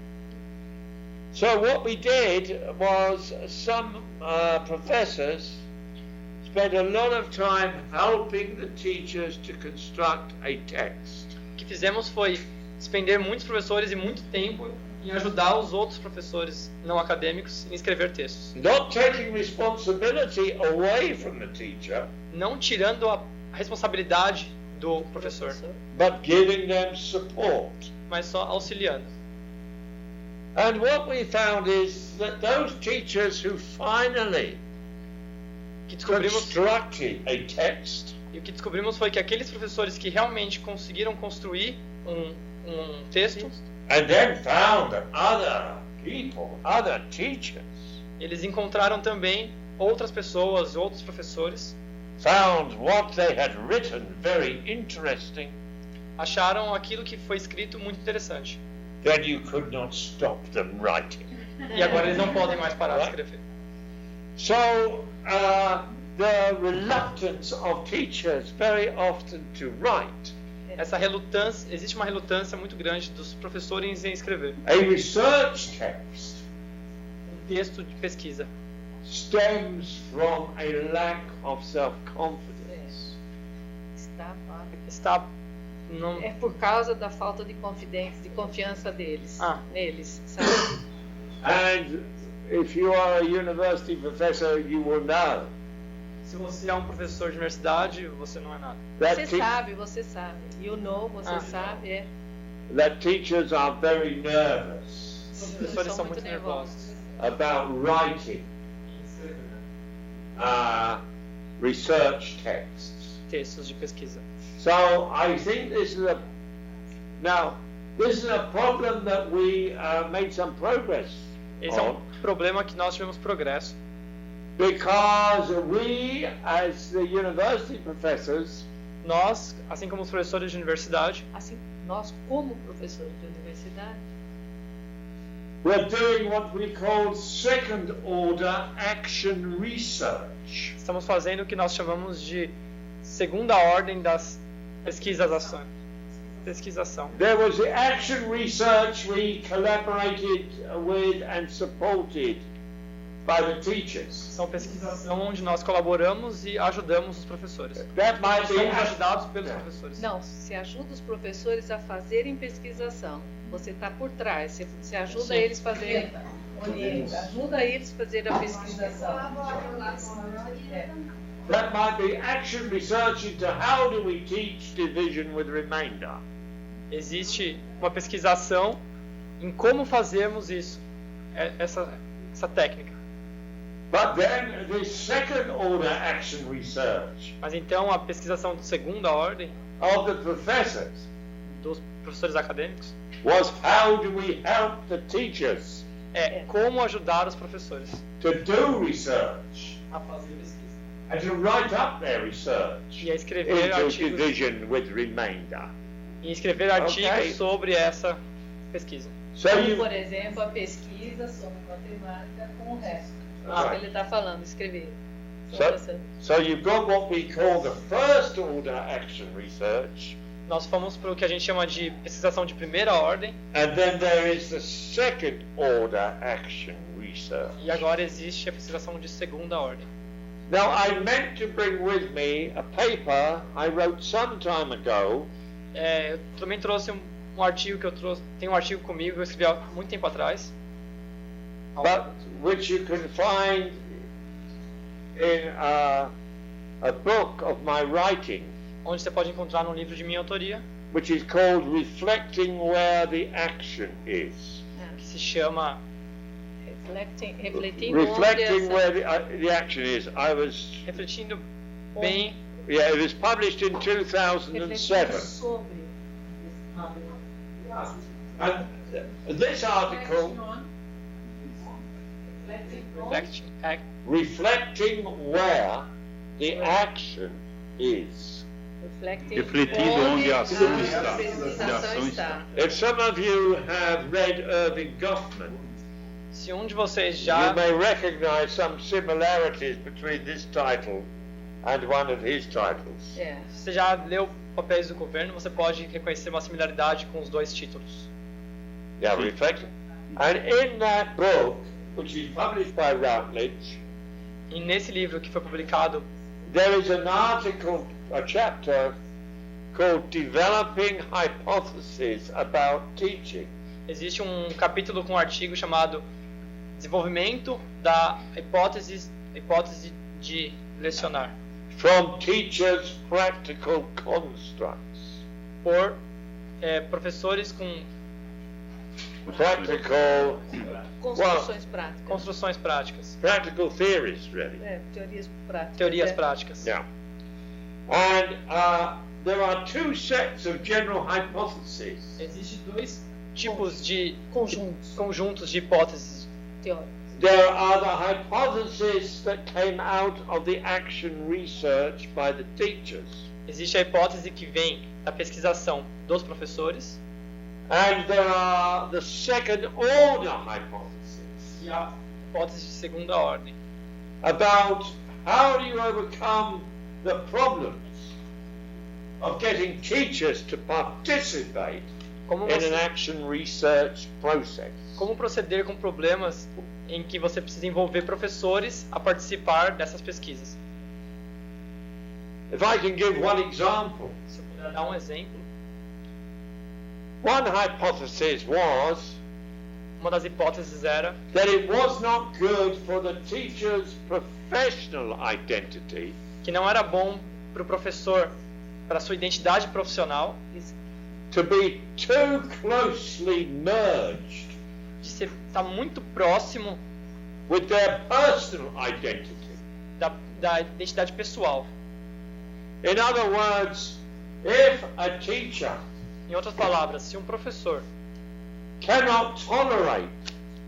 So what we did was some professors spent a lot of time helping the teachers to construct a text. O que fizemos foi despender muitos professores e muito tempo em ajudar os outros professores não acadêmicos em escrever textos. Not taking responsibility away from the teacher, Não tirando a responsabilidade do professor, but giving them support. mas só auxiliando. And what we found is that those teachers who finally Que descobrimos, constructed a text e o que descobrimos foi que aqueles professores que realmente conseguiram construir um texto, and then found that other people, other teachers, eles encontraram também outras pessoas, outros professores, found what they had written very interesting, acharam aquilo que foi escrito muito interessante. then you could not stop them writing. E agora eles não podem mais parar de escrever. So the reluctance of teachers very often to write Existe uma relutância muito grande dos professores em escrever. a research text Texto de pesquisa stems from a lack of self-confidence. está não É por causa da falta de confiança deles, neles, sabe? And if you are a university professor, you will know se você é um professor de universidade, você não é nada. that, Você sabe. You know, você sabe, é. that teachers are very nervous Os professores são muito nervosos. about writing research texts. Textos de pesquisa. So I think this is a problem that we made some progress Esse é on, problema que nós tivemos progresso, because we, as the university professors, nós, assim como os professores de universidade, Assim, nós como professores de universidade, we're doing what we call second order action research. Estamos fazendo o que nós chamamos de segunda ordem das pesquisação. There was the action research we collaborated with and supported by the teachers. São pesquisação onde nós colaboramos e ajudamos os professores. That might be Somos ajudados pelos professores. Não, se ajuda os professores a fazerem pesquisação. Você está por trás, você ajuda Sim. eles a fazerem. Ajuda eles a fazer a pesquisação. That might be action research into how do we teach division with remainder. Existe uma pesquisação em como fazermos isso, essa técnica. But then the second order action research Mas então a pesquisação de segunda ordem of the professors dos professores acadêmicos was how do we help the teachers é como ajudar os professores to do research a fazer pesquisa and to write up their research e a escrever into artigos, division with remainder. Okay. sobre essa pesquisa. So Como, you por exemplo, a pesquisa sobre matemática com o resto. Right. Ele está falando, escrever. So you've got what we call the first order action research, Nós fomos para o que a gente chama de pesquisação de primeira ordem and then there is the second order action research. e agora existe a pesquisação de segunda ordem. Now I meant to bring with me a paper I wrote some time ago, Eu também trouxe um artigo que eu trouxe, tem um artigo comigo que eu escrevi há muito tempo atrás, but which you can find in a book of my writing, onde você pode encontrar num livro de minha autoria, which is called Reflecting Where the Action Is. que se chama Refletindo Reflecting onde where the action is. I was, Refletindo Bem, yeah, it was published in 2007. sobre. And this article, reflecting where the action is. Refletindo onde a ação está. pesquisação está. If some of you have read Irving Goffman, se um de vocês you já may recognize some similarities between this title and one of his titles. você já leu Papéis do Governo, você pode reconhecer uma similaridade com os dois títulos. Yeah, reflecting. And in that book, which is published by Routledge, E nesse livro que foi publicado, there is an article, a chapter called Developing Hypotheses About Teaching. existe um capítulo com um artigo chamado Desenvolvimento da hipótese de lecionar, From Teachers' Practical Constructs. por professores com Practical, Construções práticas. construções práticas, practical theories, really. Teorias práticas. teorias práticas. Yeah. And there are two sets of general hypotheses. Existem dois tipos de Conjuntos de hipóteses. teóricos. There are the hypotheses that came out of the action research by the teachers. Existe a hipótese que vem da pesquisação dos professores And there are the second order hypotheses e a hipótese de segunda ordem, about how do you overcome the problems of getting teachers to participate como in an você, action research process. como proceder com problemas em que você precisa envolver professores a participar dessas pesquisas. If I can give one example, Se eu puder dar um exemplo, one hypothesis was uma das hipóteses era that it was not good for the teacher's professional identity que não era bom para o professor, para a sua identidade profissional, to be too closely merged de estar muito próximo with their personal identity. da identidade pessoal. In other words, if a teacher Em outras palavras, se um professor cannot tolerate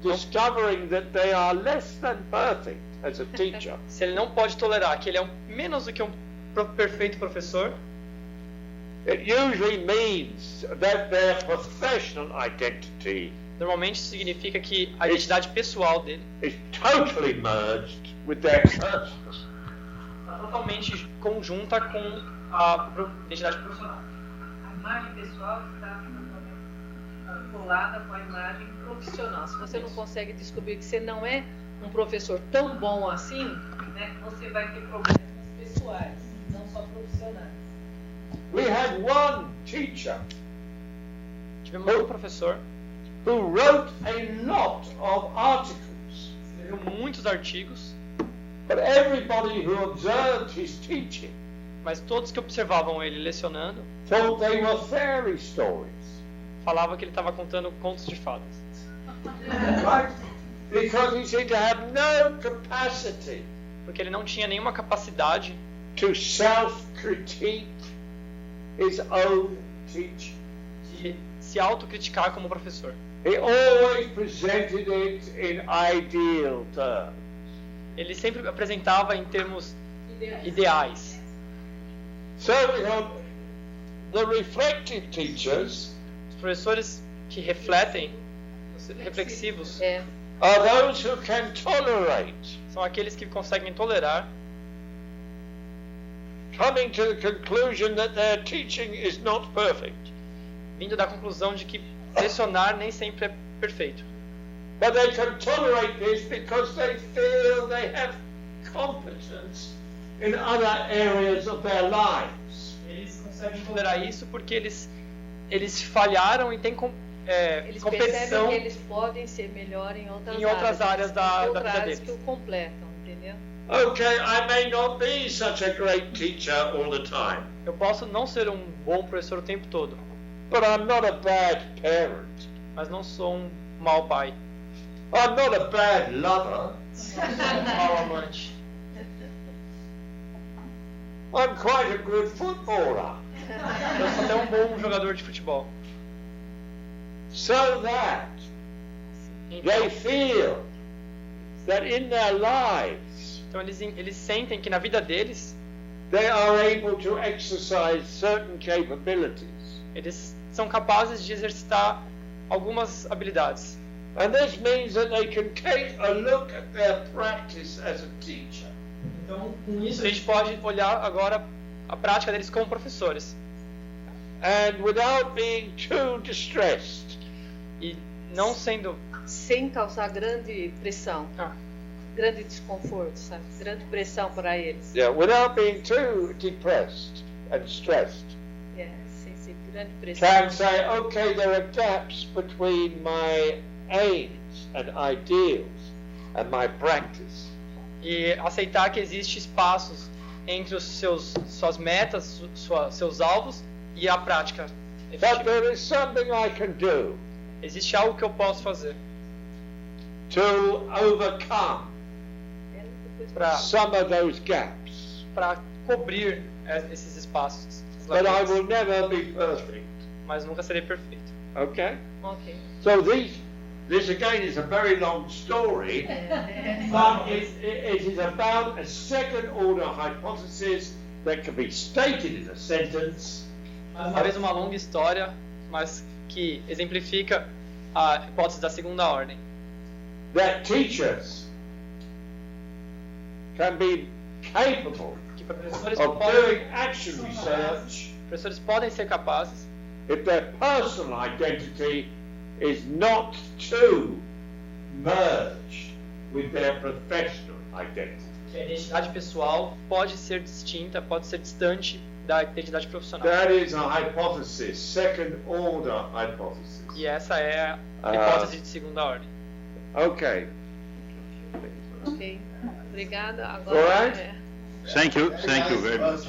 discovering that they are less than perfect as a teacher, se ele não pode tolerar que ele é menos do que um perfeito professor, it usually means that their professional identity Normalmente isso significa que a identidade pessoal dele is totally merged with their personal. está totalmente conjunta com a identidade profissional. A imagem pessoal está colada com a imagem profissional. Se você não consegue descobrir que você não é um professor tão bom assim, né, você vai ter problemas pessoais, não só profissionais. We had one teacher Tivemos um professor who wrote a lot of articles, que escreveu muitos artigos, but everybody who observed his teaching mas todos que observavam ele lecionando thought they were fairy stories. falavam que ele estava contando contos de fadas. Right? Because he seemed to have no capacity Porque ele não tinha nenhuma capacidade to self-critique his own teaching. de se autocriticar como professor. He always presented it in ideal terms. Ele sempre apresentava em termos ideais. So we have the reflective teachers Os professores que refletem, os reflexivos, are those who can tolerate são aqueles que conseguem tolerar, coming to the conclusion that their teaching is not perfect. vindo da conclusão de que lecionar nem sempre é perfeito. But they can tolerate this because they feel they have competence in other areas of their lives. Eles conseguem tolerar isso porque eles falharam e têm Eles competição percebem que eles podem ser melhor em outras áreas da vida áreas deles. que o completam, entendeu? Okay, I may not be such a great teacher all the time, Eu posso não ser um bom professor o tempo todo, but I'm not a bad parent. mas não sou um mau pai, I'm not a bad lover. um mau amante. I'm quite a good footballer. Eu sou até um bom jogador de futebol. So that they feel that in their lives Então eles sentem que na vida deles they are able to exercise certain capabilities. eles são capazes de exercitar algumas habilidades. And this means that they can take a look at their practice as a teacher. Então, com isso a gente pode olhar agora a prática deles como professores. And without being too distressed, E não sendo Sem causar grande pressão, grande desconforto, sabe? Grande pressão para eles. without being too depressed and stressed, Sem ser grande pressão. can say, okay, there are gaps between my aims and ideals and my practice. e aceitar que existe espaços entre os suas metas, seus alvos e a prática But efetiva. there is something I can do Existe algo que eu posso fazer to overcome para some of those gaps. cobrir esses espaços, essas But I lacunas, will never be perfect. mas nunca serei perfeito. Okay? Ok. So this again is a very long story, but it is about a second order hypothesis that can be stated in a sentence. Talvez uma longa história, mas que exemplifica a hipótese da segunda ordem. That teachers can be capable Que professores of podem, doing action research ser capazes if their personal identity is not too merged with their professional identity. que a identidade pessoal pode ser distinta, pode ser distante da identidade profissional. That is a hypothesis, second order hypothesis. E essa é a hipótese de segunda ordem. Okay. Ok. Obrigada. Agora Alright. Thank you very much.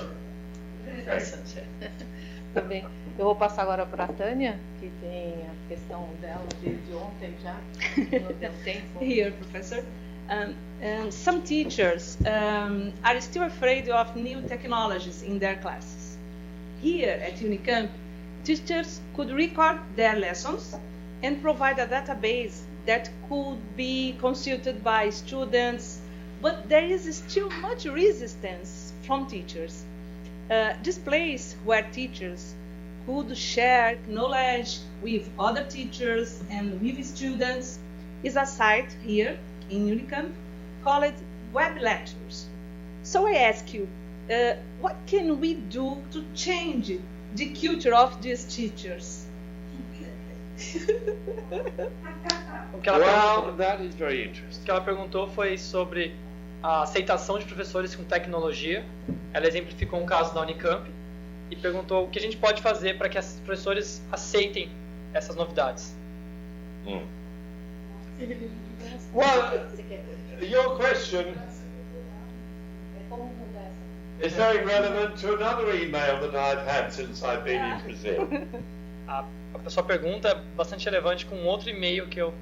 Tá bem. Eu vou passar agora para a Tânia, que tem a questão dela desde ontem já. Não deu tempo. Here, Professor. Some teachers are still afraid of new technologies in their classes. Here at Unicamp, teachers could record their lessons and provide a database that could be consulted by students, but there is still much resistance from teachers. This place where teachers could share knowledge with other teachers and with students is a site here in Unicamp called Web Lectures. So I ask you, what can we do to change the culture of these teachers? That is very interesting. O que ela perguntou foi sobre a aceitação de professores com tecnologia. Ela exemplificou um caso da Unicamp e perguntou o que a gente pode fazer para que os professores aceitem essas novidades. Well, your question is very relevant to another email that I've had since I've been in Brazil. A sua pergunta é bastante relevante com outro e-mail que eu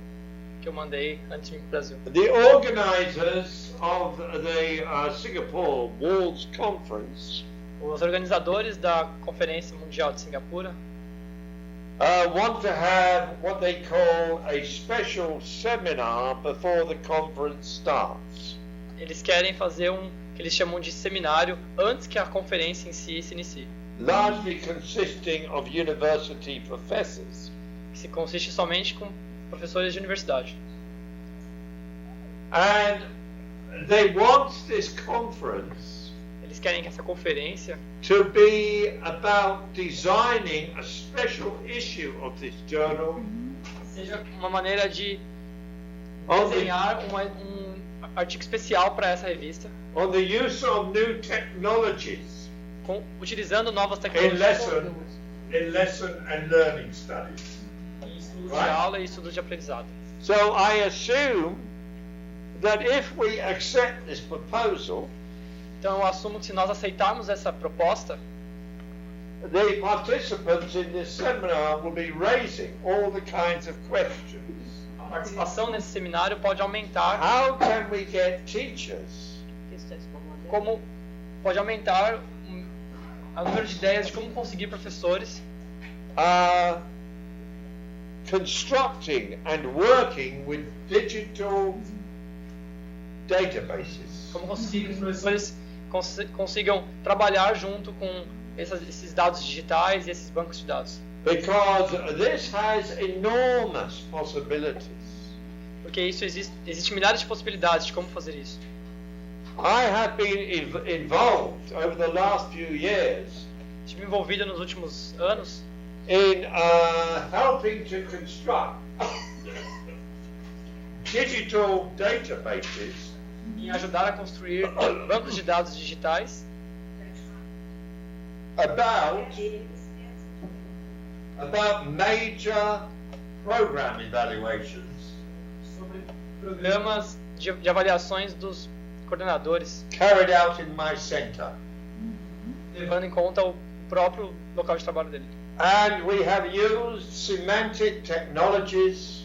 mandei antes de ir para o Brasil. The organizers of the Singapore World Conference Os organizadores da Conferência Mundial de Singapura want to have what they call a special seminar before the conference starts. Eles querem fazer que eles chamam de seminário antes que a conferência em si se inicie. Largely consisting of university professors. Que se consiste somente com professores de universidade. And they want this conference Eles querem que essa conferência to be about designing a special issue of this journal. Seja uma maneira de desenhar um artigo especial para essa revista. On the use of new technologies. Utilizando novas tecnologias. In lesson and learning studies. Em estudos de aula e estudos de aprendizado. So I assume that if we accept this proposal, então eu assumo que se nós aceitarmos essa proposta, the participants in this seminar will be raising all the kinds of questions. A participação nesse seminário pode aumentar. How can we get teachers? Como pode aumentar o número de ideias de como conseguir professores constructing and working with digital databases. Como conseguir que os professores consigam trabalhar junto com esses dados digitais e esses bancos de dados. Because this has enormous possibilities. Porque isso existe milhares de possibilidades de como fazer isso. I have been involved over the last few years. Estive envolvido nos últimos anos in helping to construct digital databases. Em ajudar a construir bancos de dados digitais. About major program evaluations. Sobre programas de avaliações dos coordenadores. Carried out in my center. Levando em conta o próprio local de trabalho dele. And we have used semantic technologies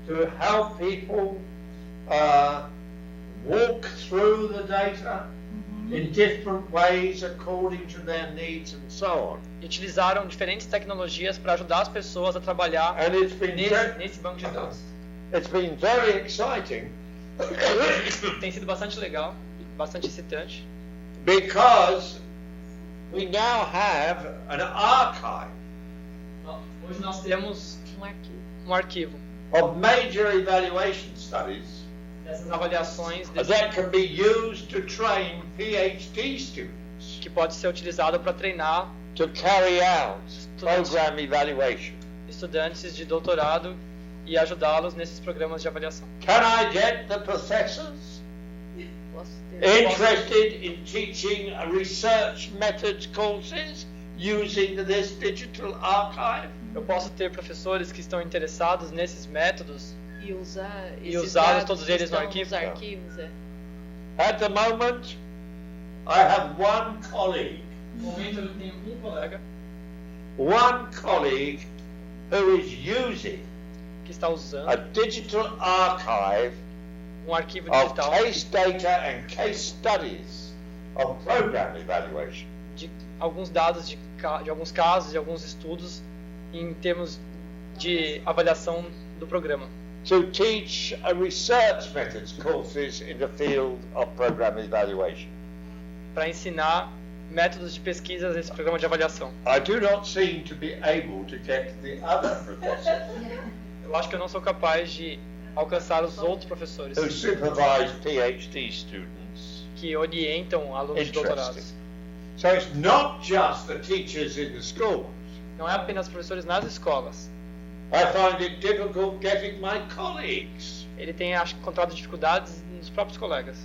to help people walk through the data in different ways according to their needs and so on. E utilizaram diferentes tecnologias para ajudar as pessoas a trabalhar nesse banco de dados. It's been very exciting. Tem sido bastante legal, bastante excitante. Because we now have an archive. Hoje nós temos um arquivo of major evaluation studies dessas avaliações that can be used to train PhD students. Que pode ser utilizado para treinar to carry out program evaluation. Estudantes de doutorado e ajudá-los nesses programas de avaliação. Can I get the professors interested in teaching research methods courses using this digital archive? Eu posso ter professores que estão interessados nesses métodos e usá-los todos eles no arquivo. At the moment, I have one colleague. No momento eu tenho um colega. One colleague who is using que está usando a digital archive arquivo digital of case data and case studies of program evaluation. De alguns dados de alguns casos e alguns estudos em termos de avaliação do programa. To teach research methods courses in the field of program evaluation. Para ensinar métodos de pesquisa nesse programa de avaliação. I do not seem to be able to get the other professors Eu acho que eu não sou capaz de alcançar os outros professores who supervise PhD students. que orientam alunos de doutorados. Interesting. So it's not just the teachers in the schools. Não é apenas professores nas escolas. I find it difficult getting my colleagues Ele tem, acho, encontrado dificuldades nos próprios colegas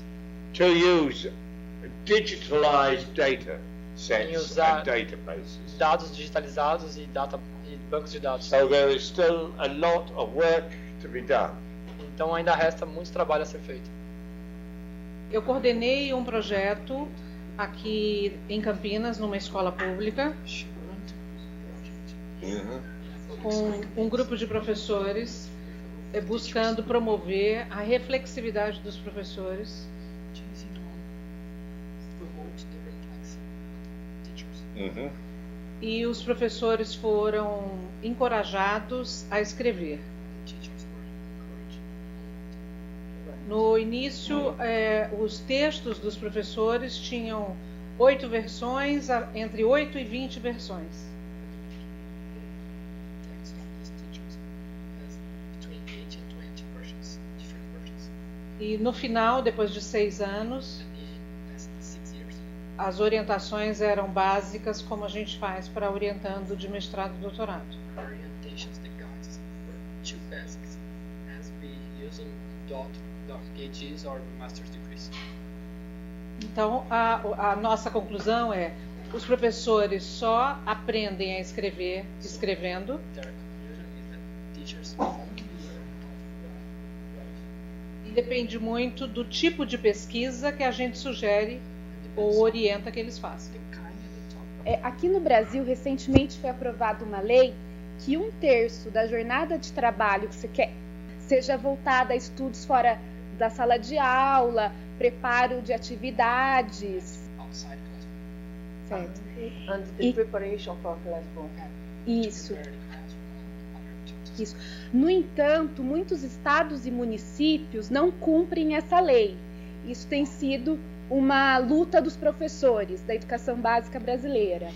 to use digitalized data em sets usar and databases. dados digitalizados e bancos de dados. So there is still a lot of work to be done. Então ainda resta muito trabalho a ser feito. Eu coordenei um projeto aqui em Campinas, numa escola pública, com um grupo de professores, buscando promover a reflexividade dos professores. E os professores foram encorajados a escrever. No início, os textos dos professores tinham 8 versões, entre 8 e 20 versões. E no final, depois de 6 anos, as orientações eram básicas, como a gente faz para orientando de mestrado e doutorado. Então, a nossa conclusão é: os professores só aprendem a escrever escrevendo. E depende muito do tipo de pesquisa que a gente sugere ou orienta que eles façam. Aqui no Brasil, recentemente foi aprovada uma lei que 1/3 da jornada de trabalho que você quer seja voltada a estudos fora da sala de aula, preparo de atividades. Certo. And the preparation for classroom. Isso. Isso. No entanto, muitos estados e municípios não cumprem essa lei. Isso tem sido uma luta dos professores da educação básica brasileira.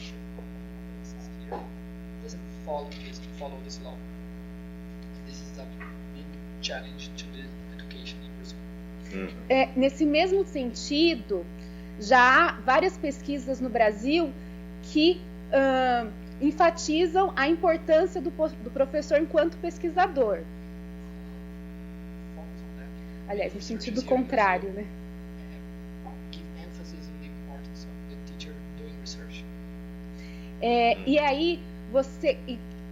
Nesse mesmo sentido, já há várias pesquisas no Brasil que enfatizam a importância do professor enquanto pesquisador. Aliás, no sentido contrário, né? E aí,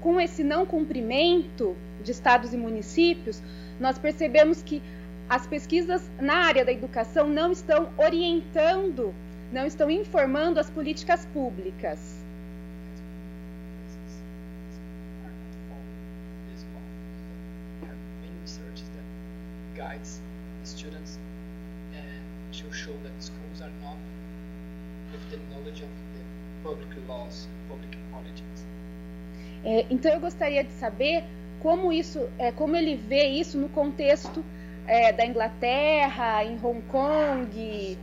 com esse não cumprimento de estados e municípios, nós percebemos que as pesquisas na área da educação não estão orientando, não estão informando as políticas públicas. Então eu gostaria de saber como ele vê isso no contexto da Inglaterra, em Hong Kong.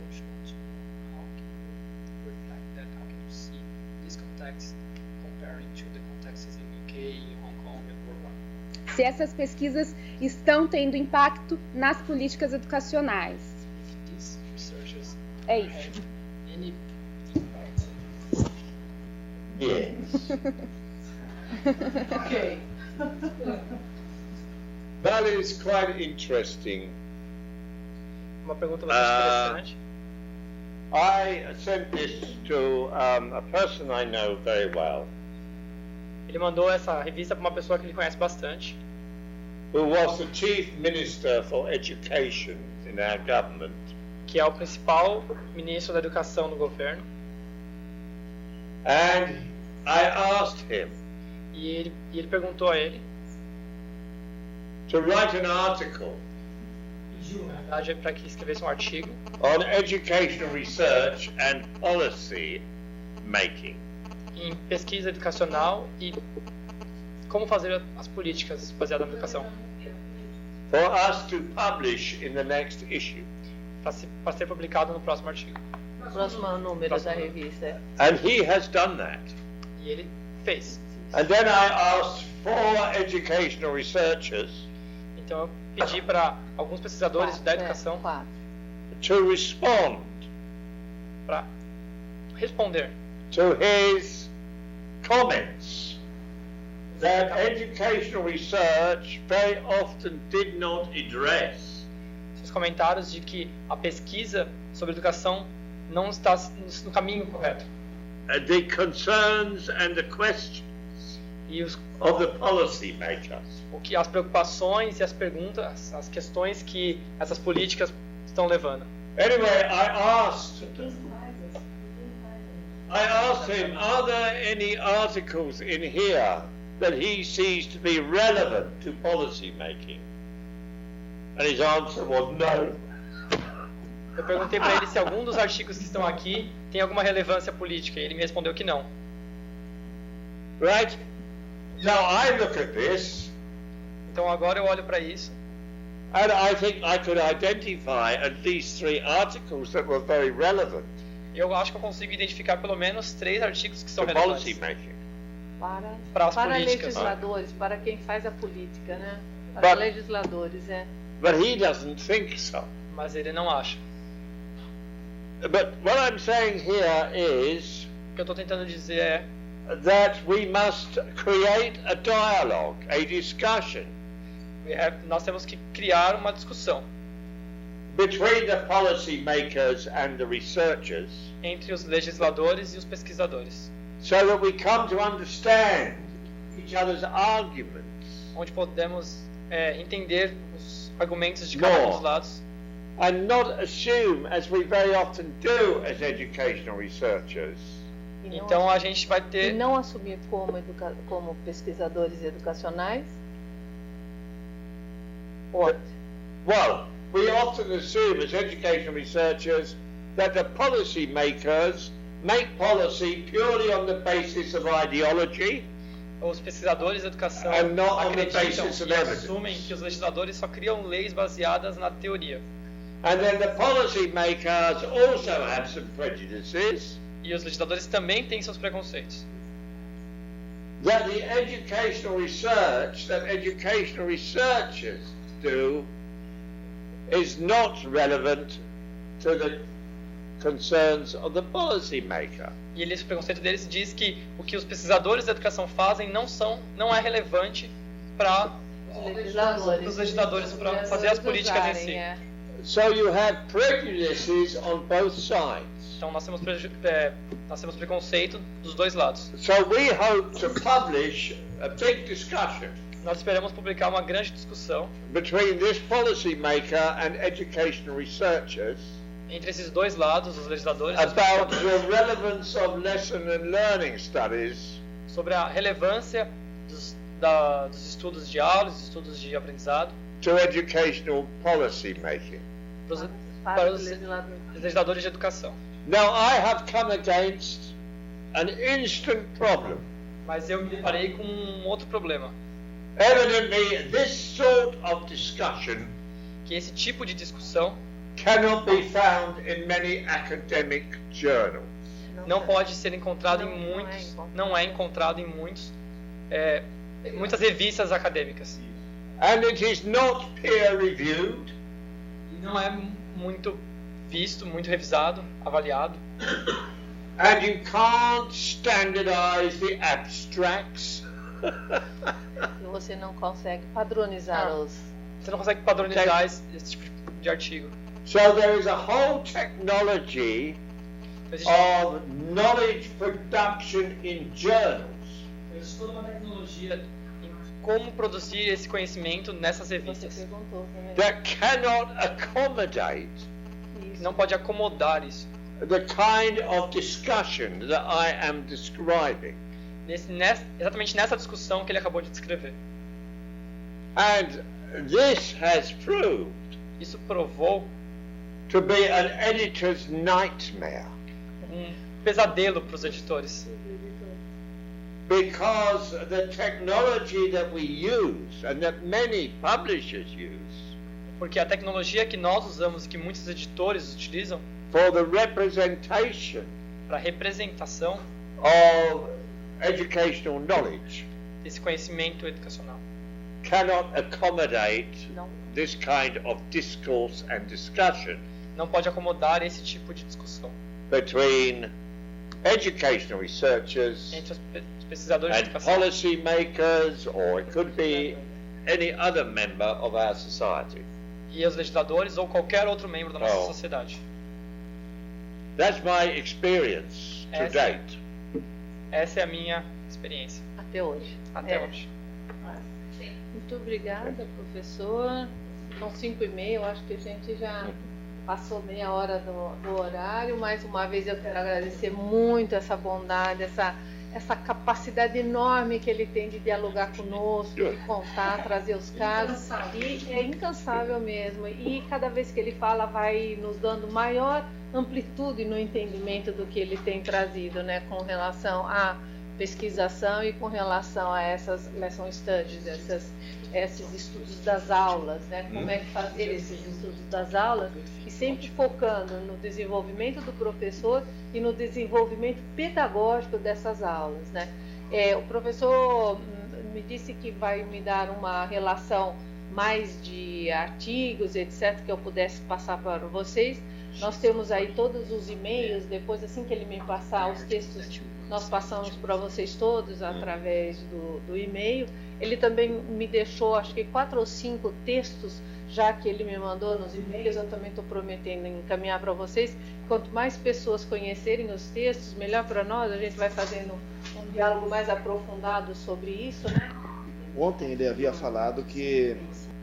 Se essas pesquisas estão tendo impacto nas políticas educacionais. É isso. Yes. Okay. That is quite interesting. Uma pergunta bastante interessante. I sent this to a person I know very well. Ele mandou essa revista para uma pessoa que ele conhece bastante. Who was the Chief Minister for Education in our government. Que é o principal ministro da educação no governo. And I asked him. E ele perguntou a ele. To write an article. Na verdade, para que escrevesse um artigo. On educational research and policy making. Em pesquisa educacional e como fazer as políticas baseadas na educação. For us to publish in the next issue. Para ser publicado no próximo artigo. Próximo número da revista. And he has done that. E ele fez. And then I asked 4 educational researchers Então eu pedi para alguns pesquisadores da educação to respond para responder to his comments that educational research very often did not address seus comentários de que a pesquisa sobre educação não está no caminho correto. The concerns and the questions E os of the policy makers. o que as preocupações e as perguntas, as questões que essas políticas estão levando. Anyway, I asked him, are there any articles in here that he sees to be relevant to policy making? And his answer was no. Eu perguntei para ele se algum dos artigos que estão aqui tem alguma relevância política e ele me respondeu que não. Right? Now I look at this, Então agora eu olho para isso and I think I could identify at least 3 articles that were very relevant e eu acho que eu consigo identificar pelo menos 3 artigos que são to policy relevantes making. para as Para políticas. legisladores, para quem faz a política, né? Para But- legisladores, But he doesn't think so. Mas ele não acha. But what I'm saying here is O que eu estou tentando dizer é that we must create a dialogue, a discussion nós temos que criar uma discussão between the policy makers and the researchers entre os legisladores e os pesquisadores, so that we come to understand each other's arguments onde podemos entender os argumentos de cada um dos lados and not assume, as we very often do as educational researchers, Então a gente vai E ter não assumir como pesquisadores educacionais. What? well, we often assume as educational researchers that the policy makers make policy purely on the basis of ideology os pesquisadores de educação and not on the acreditam basis of e evidence. assumem que os legisladores só criam leis baseadas na teoria. And then the policy makers also have some prejudices E os legisladores também têm seus preconceitos. that the educational research that educational researchers do is not relevant to the concerns of the policy maker. E esse preconceito deles diz que o que os pesquisadores da educação fazem não é relevante para os legisladores para fazer as políticas em si. So you have prejudices on both sides. Então nós temos preconceito dos dois lados. So we hope to publish a big discussion Nós esperamos publicar uma grande discussão between this policy maker and educational researchers entre esses dois lados, os legisladores e os about pesquisadores, the relevance of lesson and learning studies sobre a relevância dos estudos de aula, dos estudos de aprendizado to educational policy making. para os legisladores de educação. Now I have come against an instant problem. Mas eu me deparei com um outro problema, Evidently, this sort of discussion que esse tipo de discussão cannot be found in many academic journals. não pode ser encontrado não é encontrado em muitas revistas acadêmicas. And it is not peer-reviewed. E não é muito visto, muito revisado, avaliado. And you can't standardize the abstracts. E você não consegue padronizar Você não consegue padronizar esse tipo de artigo. So there is a whole technology of knowledge production in journals Existe toda uma tecnologia em como produzir esse conhecimento nessas Você revistas. perguntou também. that cannot accommodate Que não pode acomodar isso. the kind of discussion that I am describing. Exatamente nessa discussão que ele acabou de descrever. And this has proved Isso provou to be an editor's nightmare pesadelo para os editores. because the technology that we use and that many publishers use Porque a tecnologia que nós usamos e que muitos editores utilizam for the representation para a representação of educational knowledge desse conhecimento educacional. cannot accommodate this kind of discourse and discussion Não pode acomodar esse tipo de discussão between educational researchers entre os pesquisadores de and educação policy makers, or it could be any other member of our society. e os legisladores ou qualquer outro membro da nossa Oh. sociedade. That's my experience to Essa- date. Essa é a minha experiência Até hoje. até hoje. Muito obrigada, professor. São 5h30, eu acho que a gente já passou meia hora do horário. Mais uma vez eu quero agradecer muito essa bondade, essa capacidade enorme que ele tem de dialogar conosco, de contar, trazer os casos. E é incansável mesmo. E cada vez que ele fala vai nos dando maior amplitude no entendimento do que ele tem trazido, né, com relação à pesquisação e com relação a essas lesson studies, esses estudos das aulas, né? Como é que fazer esses estudos das aulas e sempre focando no desenvolvimento do professor e no desenvolvimento pedagógico dessas aulas, né? O professor me disse que vai me dar uma relação mais de artigos, etc., que eu pudesse passar para vocês. Nós temos aí todos os e-mails, depois assim que ele me passar os textos, nós passamos para vocês todos através do e-mail. Ele também me deixou, acho que 4 ou 5 textos, já que ele me mandou nos e-mails, eu também estou prometendo encaminhar para vocês. Quanto mais pessoas conhecerem os textos, melhor para nós, a gente vai fazendo um diálogo mais aprofundado sobre isso, né? Ontem ele havia falado que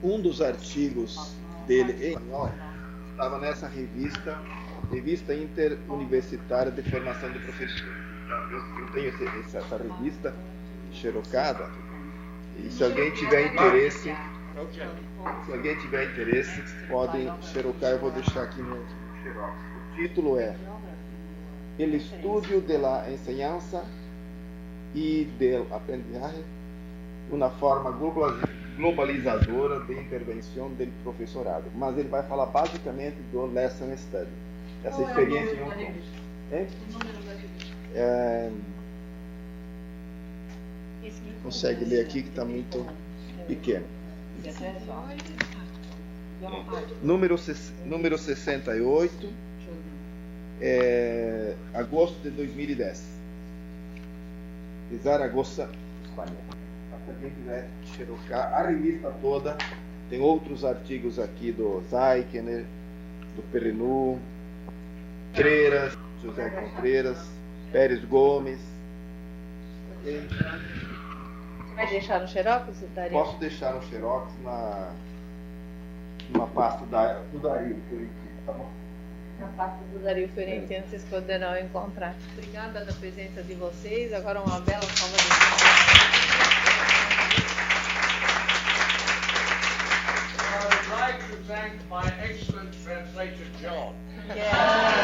um dos artigos dele em espanhol estava nessa revista Interuniversitária de Formação de Professores. Eu tenho essa revista xerocada, e se alguém tiver interesse, podem xerocar, eu vou deixar aqui no xerox. O título é El estudio de la enseñanza y del aprendizaje, uma forma globalizadora de intervenção do professorado. Mas ele vai falar basicamente do lesson study, essa experiência em consegue ler aqui que está muito pequeno. Número 68, agosto de 2010. Zaragoza, Espanha. Se alguém quiser xerocar a revista toda, tem outros artigos aqui do Zaikener, do Perenu, José Contreiras, Pérez Gomes. Você vai deixar no xerox, Dario? Posso deixar no xerox numa pasta do Dario, tá bom? Na pasta do Dario Fiorentino vocês poderão encontrar. Obrigada pela presença de vocês. Agora uma bela salva de palmas. I would like to thank my excellent translator, John. Yeah.